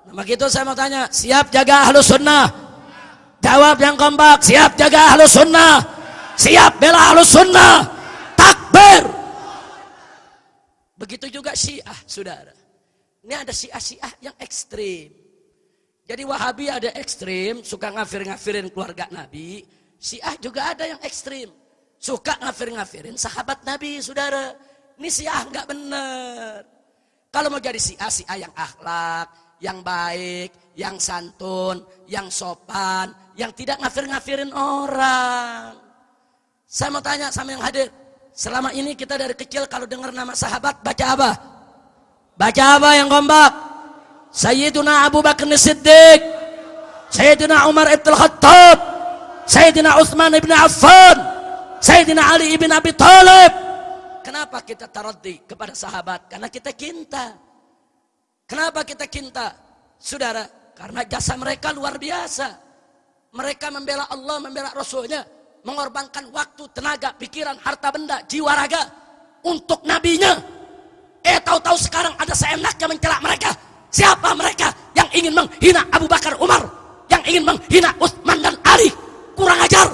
Nah, begitu saya mau tanya, siap jaga Ahlus Sunnah? Jawab yang kompak, siap jaga Ahlus Sunnah? Siap bela Ahlus Sunnah? Takbir! Begitu juga Syiah, saudara. Ini ada Syiah yang ekstrim. Jadi Wahabi ada ekstrim, suka ngafir-ngafirin keluarga Nabi. Syiah juga ada yang ekstrim, suka ngafir-ngafirin sahabat Nabi, saudara. Ini Syiah nggak benar. Kalau mau jadi Syiah yang akhlak, yang baik, yang santun, yang sopan, yang tidak ngafir-ngafirin orang. Saya mau tanya sama yang hadir, selama ini kita dari kecil kalau dengar nama sahabat baca apa? Baca apa yang kompak? Sayyiduna Abu Bakar As-Siddiq, Sayyidina Umar Ibn Khattab, Sayyidina Utsman ibn Affan, Sayyidina Ali ibn Abi Thalib. Kenapa kita taraddi kepada sahabat? Karena kita cinta. Kenapa kita cinta? Saudara, karena jasa mereka luar biasa. Mereka membela Allah, membela Rasulnya, mengorbankan waktu, tenaga, pikiran, harta benda, jiwa raga untuk nabinya. Tahu-tahu sekarang ada seenaknya mencela mereka. Siapa mereka yang ingin menghina Abu Bakar, Umar, yang ingin menghina Utsman dan Ali? Kurang ajar.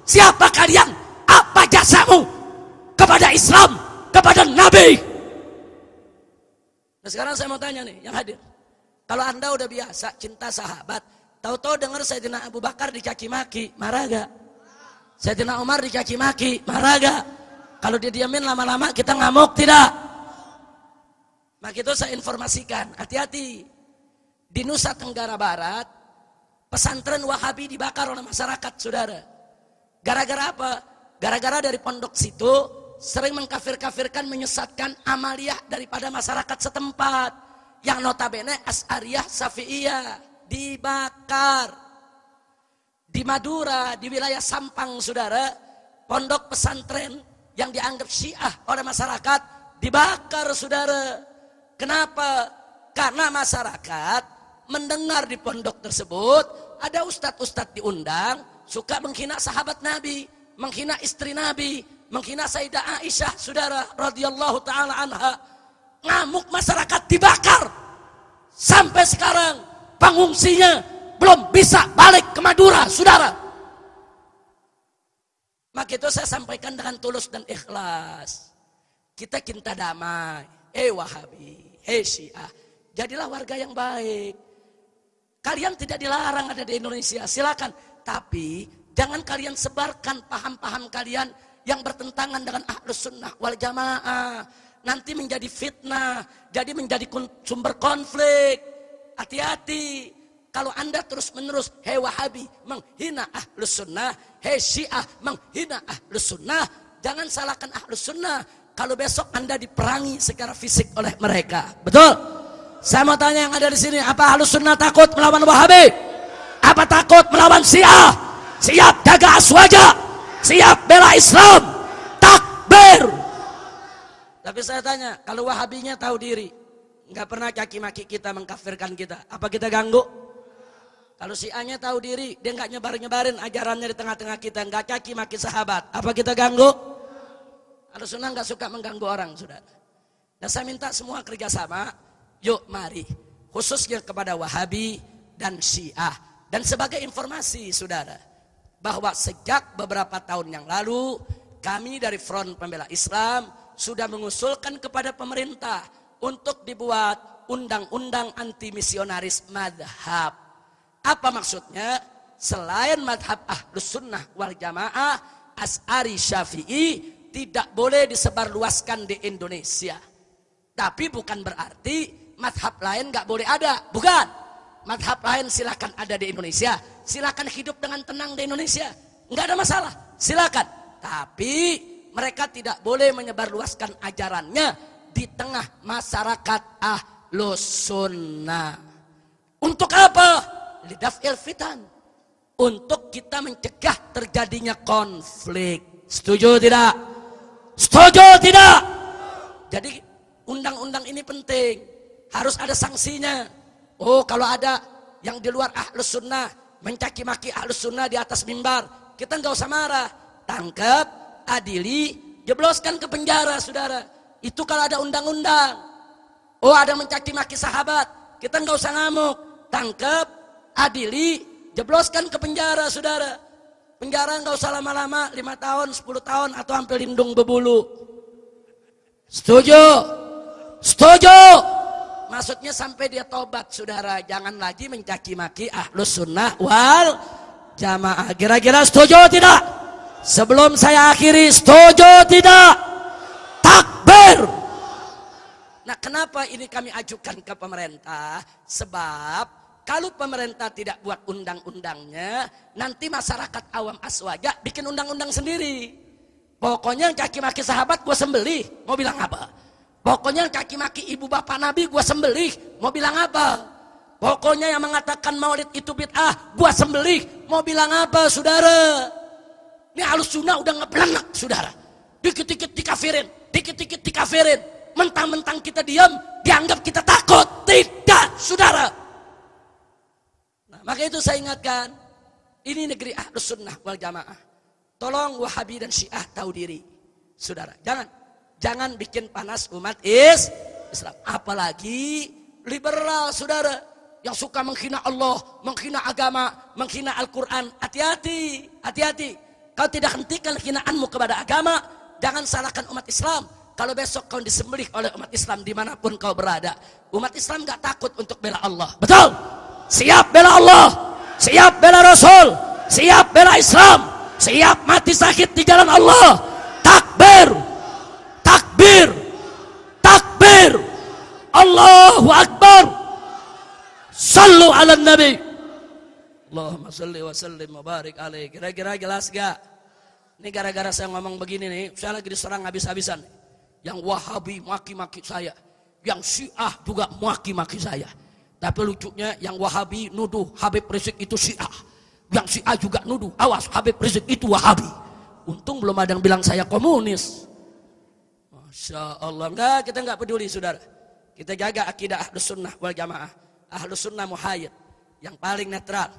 Siapa kalian? Apa jasamu kepada Islam, kepada Nabi? Nah, sekarang saya mau tanya nih yang hadir. Kalau Anda udah biasa cinta sahabat, tahu-tahu dengar Sayyidina Abu Bakar dicaci maki, marah gak? Sayyidina Umar dicaci maki, marah gak? Kalau dia diamin lama-lama kita ngamuk tidak? Maka itu saya informasikan, hati-hati. Di Nusa Tenggara Barat, pesantren Wahabi dibakar oleh masyarakat, saudara. Gara-gara apa? Gara-gara dari pondok situ, sering mengkafir-kafirkan, menyesatkan amaliyah daripada masyarakat setempat yang notabene Asy'ariyah Syafi'iyah. Dibakar di Madura, di wilayah Sampang, saudara, pondok pesantren yang dianggap Syiah oleh masyarakat dibakar, saudara. Kenapa? Karena masyarakat mendengar di pondok tersebut ada ustadz-ustadz diundang suka menghina sahabat Nabi, menghina istri Nabi, menghina Sayyidah Aisyah, saudara, radhiyallahu taala anha. Ngamuk, masyarakat dibakar. Sampai sekarang pengungsinya belum bisa balik ke Madura, saudara. Maka itu saya sampaikan dengan tulus dan ikhlas. Kita cinta damai. Wahabi, Syiah, jadilah warga yang baik. Kalian tidak dilarang ada di Indonesia, silakan. Tapi jangan kalian sebarkan paham-paham kalian yang bertentangan dengan Ahlus Sunnah wal Jamaah. Nanti menjadi fitnah, jadi menjadi sumber konflik. Hati-hati. Kalau Anda terus-menerus Wahabi menghina Ahlus Sunnah, Syiah menghina Ahlus Sunnah, jangan salahkan Ahlus Sunnah kalau besok Anda diperangi secara fisik oleh mereka. Betul? Saya mau tanya yang ada di sini, apa Ahlus Sunnah takut melawan Wahabi? Apa takut melawan Syiah? Siap jaga aswaja, siap bela Islam, takbir. Tapi saya tanya, kalau Wahabinya tahu diri, nggak pernah caci maki kita, mengkafirkan kita, apa kita ganggu? Kalau Syiahnya tahu diri, dia nggak nyebar-nyebarin ajarannya di tengah-tengah kita, nggak caci maki sahabat, apa kita ganggu? Ahlus Sunnah nggak suka mengganggu orang, saudara. Dan saya minta semua kerjasama, yuk mari, khususnya kepada Wahabi dan Syiah. Dan sebagai informasi, saudara, bahwa sejak beberapa tahun yang lalu, kami dari Front Pembela Islam sudah mengusulkan kepada pemerintah untuk dibuat undang-undang anti misionaris madhab. Apa maksudnya? Selain madhab Ahlus Sunnah wal Jamaah, Asy'ari Syafi'i tidak boleh disebarluaskan di Indonesia. Tapi bukan berarti madhab lain gak boleh ada. Bukan. Madhab lain silakan ada di Indonesia. Silakan hidup dengan tenang di Indonesia. Nggak ada masalah. Silakan. Tapi mereka tidak boleh menyebarluaskan ajarannya di tengah masyarakat Ahlus Sunnah. Untuk apa? Lidaf'il fitan. Untuk kita mencegah terjadinya konflik. Setuju tidak? Setuju tidak? Jadi undang-undang ini penting. Harus ada sanksinya. Oh, kalau ada yang di luar Ahlus Sunnah mencaci maki Ahlus Sunnah di atas mimbar, kita nggak usah marah. Tangkap, adili, jebloskan ke penjara, saudara. Itu kalau ada undang-undang. Oh, ada mencaci maki sahabat, kita nggak usah ngamuk. Tangkap, adili, jebloskan ke penjara, saudara. Penjara nggak usah lama-lama, 5 tahun, 10 tahun, atau hampir lindung bebulu. Setuju? Setuju? Maksudnya sampai dia tobat, saudara. Jangan lagi mencaci maki Ahlus Sunnah wal Jamaah. Kira-kira setuju tidak? Sebelum saya akhiri, setuju tidak? Takbir. Nah, kenapa ini kami ajukan ke pemerintah? Sebab kalau pemerintah tidak buat undang-undangnya, nanti masyarakat awam aswaja bikin undang-undang sendiri. Pokoknya caci maki sahabat gua sembelih, mau bilang apa? Pokoknya caci maki ibu bapak Nabi gua sembelih, mau bilang apa? Pokoknya yang mengatakan maulid itu bid'ah, gua sembelih, mau bilang apa, saudara? Ini Ahlus Sunnah udah ngebelenak, saudara. Dikit-dikit dikafirin, dikit-dikit dikafirin. Mentang-mentang kita diam, dianggap kita takut. Tidak, saudara. Maka itu saya ingatkan, ini negeri Ahlus Sunnah wal Jamaah. Tolong Wahabi dan Syiah tahu diri, saudara. Jangan bikin panas umat Islam. Apalagi liberal, saudara, yang suka menghina Allah, menghina agama, menghina Al-Quran. Hati-hati, hati-hati. Kau tidak hentikan hinaanmu kepada agama, jangan salahkan umat Islam. Kalau besok kau disembelih oleh umat Islam dimanapun kau berada, umat Islam gak takut untuk bela Allah. Betul? Siap bela Allah, siap bela Rasul, siap bela Islam, siap mati sakit di jalan Allah. Takbir, takbir, takbir. Allahu Akbar. Sallu ala Nabi. Allahumma salli wa sallim wa barik alaih. Kira-kira jelas gak? Ini gara-gara saya ngomong begini nih, saya lagi diserang habis-habisan. Yang Wahabi maki-maki saya, yang Syiah juga maki-maki saya. Tapi lucunya yang Wahabi nuduh Habib Rizik itu Syiah, yang Syiah juga nuduh, awas Habib Rizik itu Wahabi. Untung belum ada yang bilang saya komunis. Masya Allah, enggak, kita enggak peduli saudara. Kita jaga akidah Ahlus Sunnah wal Jamaah, Ahlus Sunnah muhayyid, yang paling netral.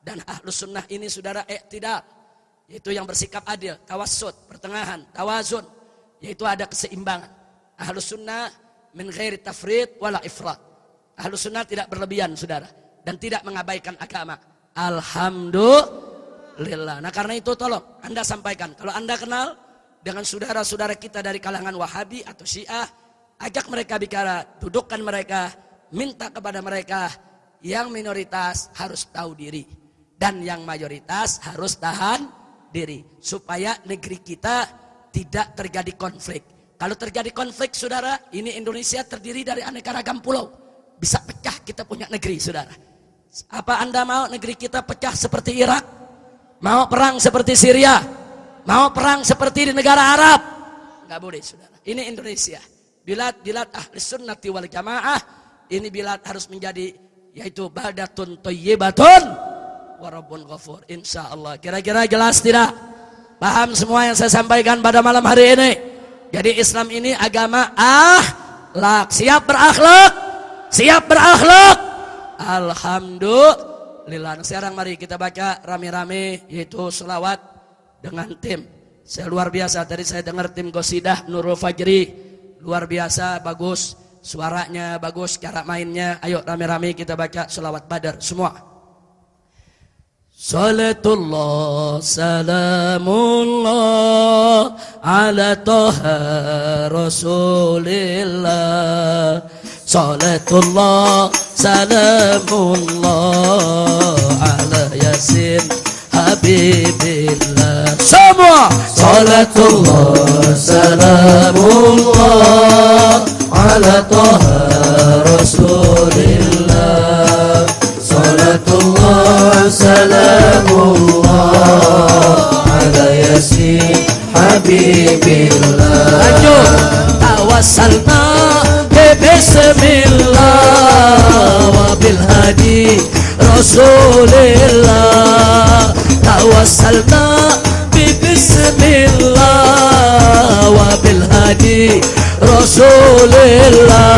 Dan Ahlus Sunnah ini saudara i'tidal, yaitu yang bersikap adil, tawassut, pertengahan, tawazun, yaitu ada keseimbangan. Ahlus Sunnah min ghairi tafrid wala ifrat. Ahlus Sunnah tidak berlebihan saudara, dan tidak mengabaikan agama. Alhamdulillah. Nah karena itu tolong Anda sampaikan, kalau Anda kenal dengan saudara-saudara kita dari kalangan Wahabi atau Syiah, ajak mereka bicara, dudukkan mereka, minta kepada mereka, yang minoritas harus tahu diri dan yang mayoritas harus tahan diri, supaya negeri kita tidak terjadi konflik. Kalau terjadi konflik saudara, ini Indonesia terdiri dari aneka ragam pulau, bisa pecah kita punya negeri saudara. Apa Anda mau negeri kita pecah seperti Irak? Mau perang seperti Syria? Mau perang seperti di negara Arab? Enggak boleh saudara. Ini Indonesia, bilad ahli sunnati wal jamaah. Ini bilad harus menjadi, yaitu baldatun thayyibatun wa rabbun ghafur, insyaallah. Kira-kira jelas tidak? Paham semua yang saya sampaikan pada malam hari ini? Jadi Islam ini agama akhlak. Siap berakhlak? Siap berakhlak? Alhamdulillah. Sekarang mari kita baca rame-rame, yaitu selawat dengan tim. Saya luar biasa, tadi saya dengar tim Qasidah Nurul Fajri, luar biasa, bagus, suaranya bagus, cara mainnya. Ayo rame-rame kita baca selawat Badar semua. Salatullah salamullah ala toha rasulillah. Salatullah salamullah ala yasin habibillah. Semua. Salatullah salamullah ala toha rasulillah. Salatullah salamullah ala yasin habibillah. Lanjut. Tawassalna bismillah wa bil hadi rasulillah. Tawassalna bismillah wa bil hadi rasulillah.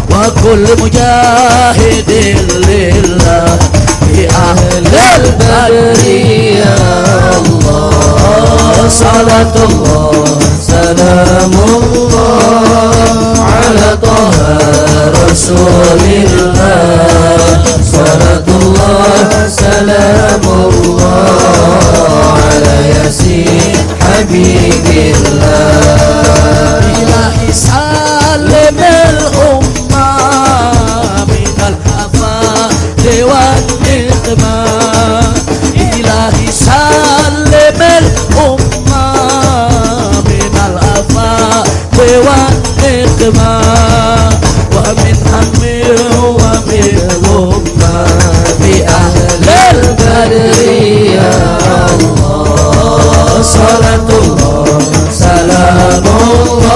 Wa kulli mujahidin lillah bi ahlil badri ya Allah. Salatullah salamullah ala toha rasulillah. Salatullah salamullah ala yasin habibillah. Ilahi salimil ummah minal afati wan niqmah. Ilahi salimil ummah minal afati wan niqmah. Wa min hammi wa min ummah bi ahlil badri ya Allah. Salatullah salamullah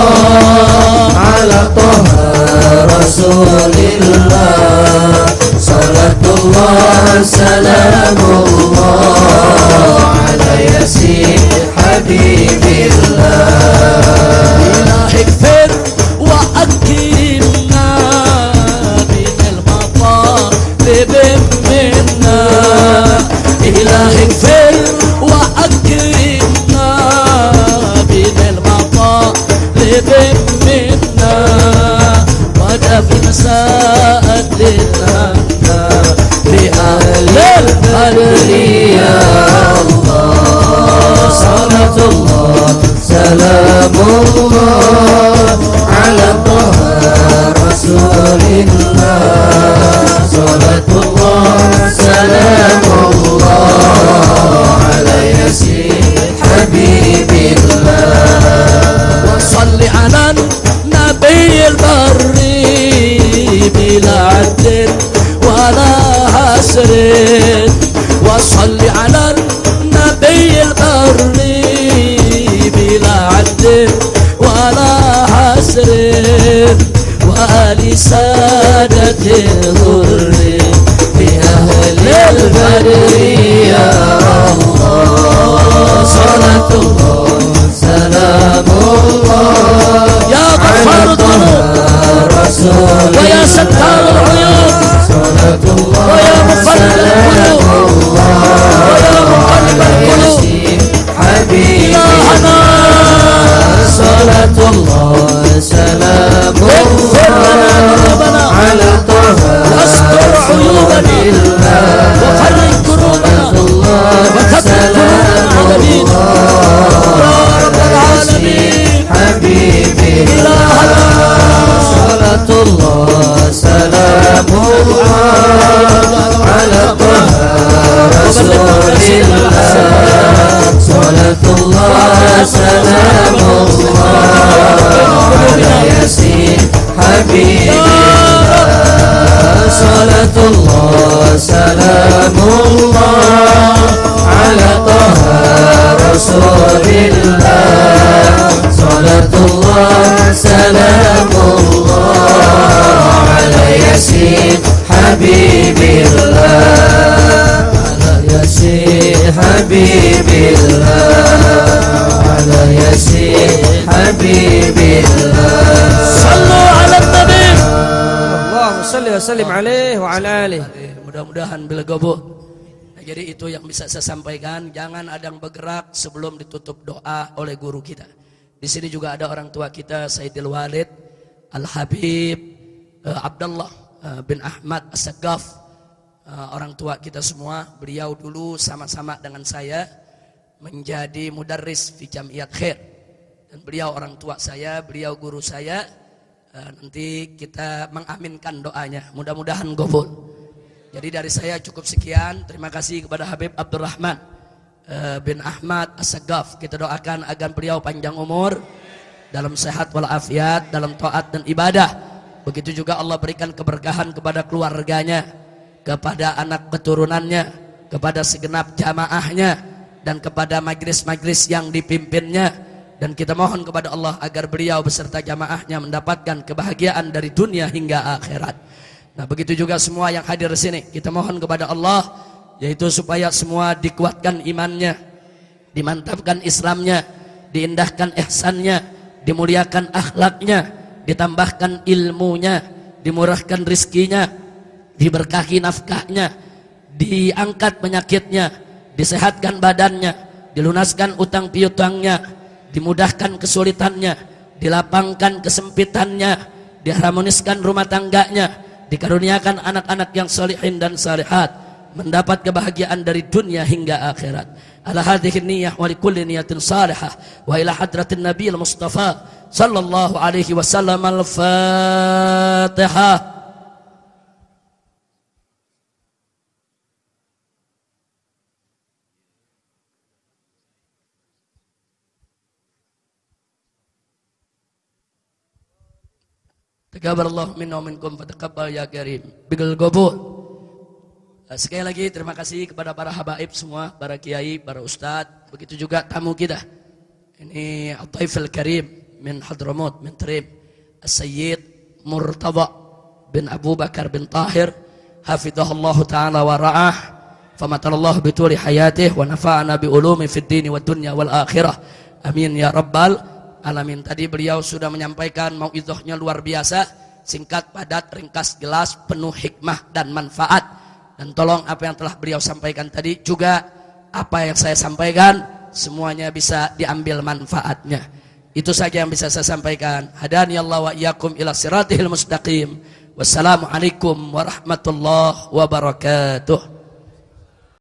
ala toha rasulillah. Salatullah salamullah ala yasin habibillah. Ilahi ighfir wa akrimna binil matalib minna. Ilahi ighfir wa akrimna binil matalib minna. Wa dafin sa'atina bi ahlil badri ya Allah. Salatullah salamullah ala toha rasulillah. Salatullah salamullah ala yasin habibillah. Wa salli ala nabiyil barri bila adlin wala hasrin. Wa salli ala nabiyil barri ويا ستار العيوب ويا مفرج القلوب ويا مقلب القلوب إلهنا صلاة الله سلام الله على طه واستر عيوبنا وفرج كروبنا وكفر كروب العالمين حبيبي إلهنا صلاة الله سلام الله على طه رسول الله صلاة الله سلام الله على ياسين حبيبي صلاة الله سلام الله على طه رسول الله صلاة الله سلام الله على ياسين حبيب الله على ياسين حبيب الله على ياسين حبيب الله صلوا على النبي Allahumma salli wa sallim alaihi wa ala alihi. Mudah-mudahan bila gabung. Nah, jadi itu yang bisa saya sampaikan. Jangan ada yang bergerak sebelum ditutup doa oleh guru kita. Di sini juga ada orang tua kita Sayyidil Walid Al-Habib Abdullah bin Ahmad As-Sagaf, orang tua kita semua. Beliau dulu sama-sama dengan saya menjadi mudarris fi Jamiyat Khair, dan beliau orang tua saya, beliau guru saya. Nanti kita mengaminkan doanya, mudah-mudahan gobul. Jadi dari saya cukup sekian. Terima kasih kepada Habib Abdurrahman bin Ahmad As-Sagaf. Kita doakan agar beliau panjang umur, dalam sehat walafiat, dalam taat dan ibadah. Begitu juga Allah berikan keberkahan kepada keluarganya, kepada anak keturunannya, kepada segenap jamaahnya, dan kepada majlis-majlis yang dipimpinnya. Dan kita mohon kepada Allah agar beliau beserta jamaahnya mendapatkan kebahagiaan dari dunia hingga akhirat. Nah, begitu juga semua yang hadir di sini, kita mohon kepada Allah yaitu supaya semua dikuatkan imannya, dimantapkan Islamnya, diindahkan ihsannya, dimuliakan akhlaknya, ditambahkan ilmunya, dimurahkan rizkinya, diberkahi nafkahnya, diangkat penyakitnya, disehatkan badannya, dilunaskan utang piutangnya, dimudahkan kesulitannya, dilapangkan kesempitannya, diharmoniskan rumah tangganya, dikaruniakan anak-anak yang salihin dan salihat, mendapat kebahagiaan dari dunia hingga akhirat. Ala hadhihi niyyah wa likulli niyatin salihah wa ila hadratin nabiyil mustafa sallallahu alaihi wasallam. Al-Fatihah. Taqabbalallahu minna wa minkum fataqabbal ya karim bil qabul. Sekali lagi terima kasih kepada para habaib semua, para kiai, para ustadz, begitu juga tamu kita. Ini At-Taifil Karim min Hadramaut min Trib, As-Sayyid Murtada bin Abu Bakar bin Tahir, hafizahullahu taala wa ra'ah, famatallahu bituli hayatih wa nafa'ana bi ulumi fid dini wad dunya wal akhirah. Amin ya rabbal alamin. Tadi beliau sudah menyampaikan mau'izahnya luar biasa, singkat, padat, ringkas, jelas, penuh hikmah dan manfaat. Dan tolong apa yang telah beliau sampaikan tadi juga apa yang saya sampaikan semuanya bisa diambil manfaatnya. Itu saja yang bisa saya sampaikan. Hadani Allah wa iyyakum ila siratihil mustaqim. Wassalamualaikum warahmatullahi wabarakatuh.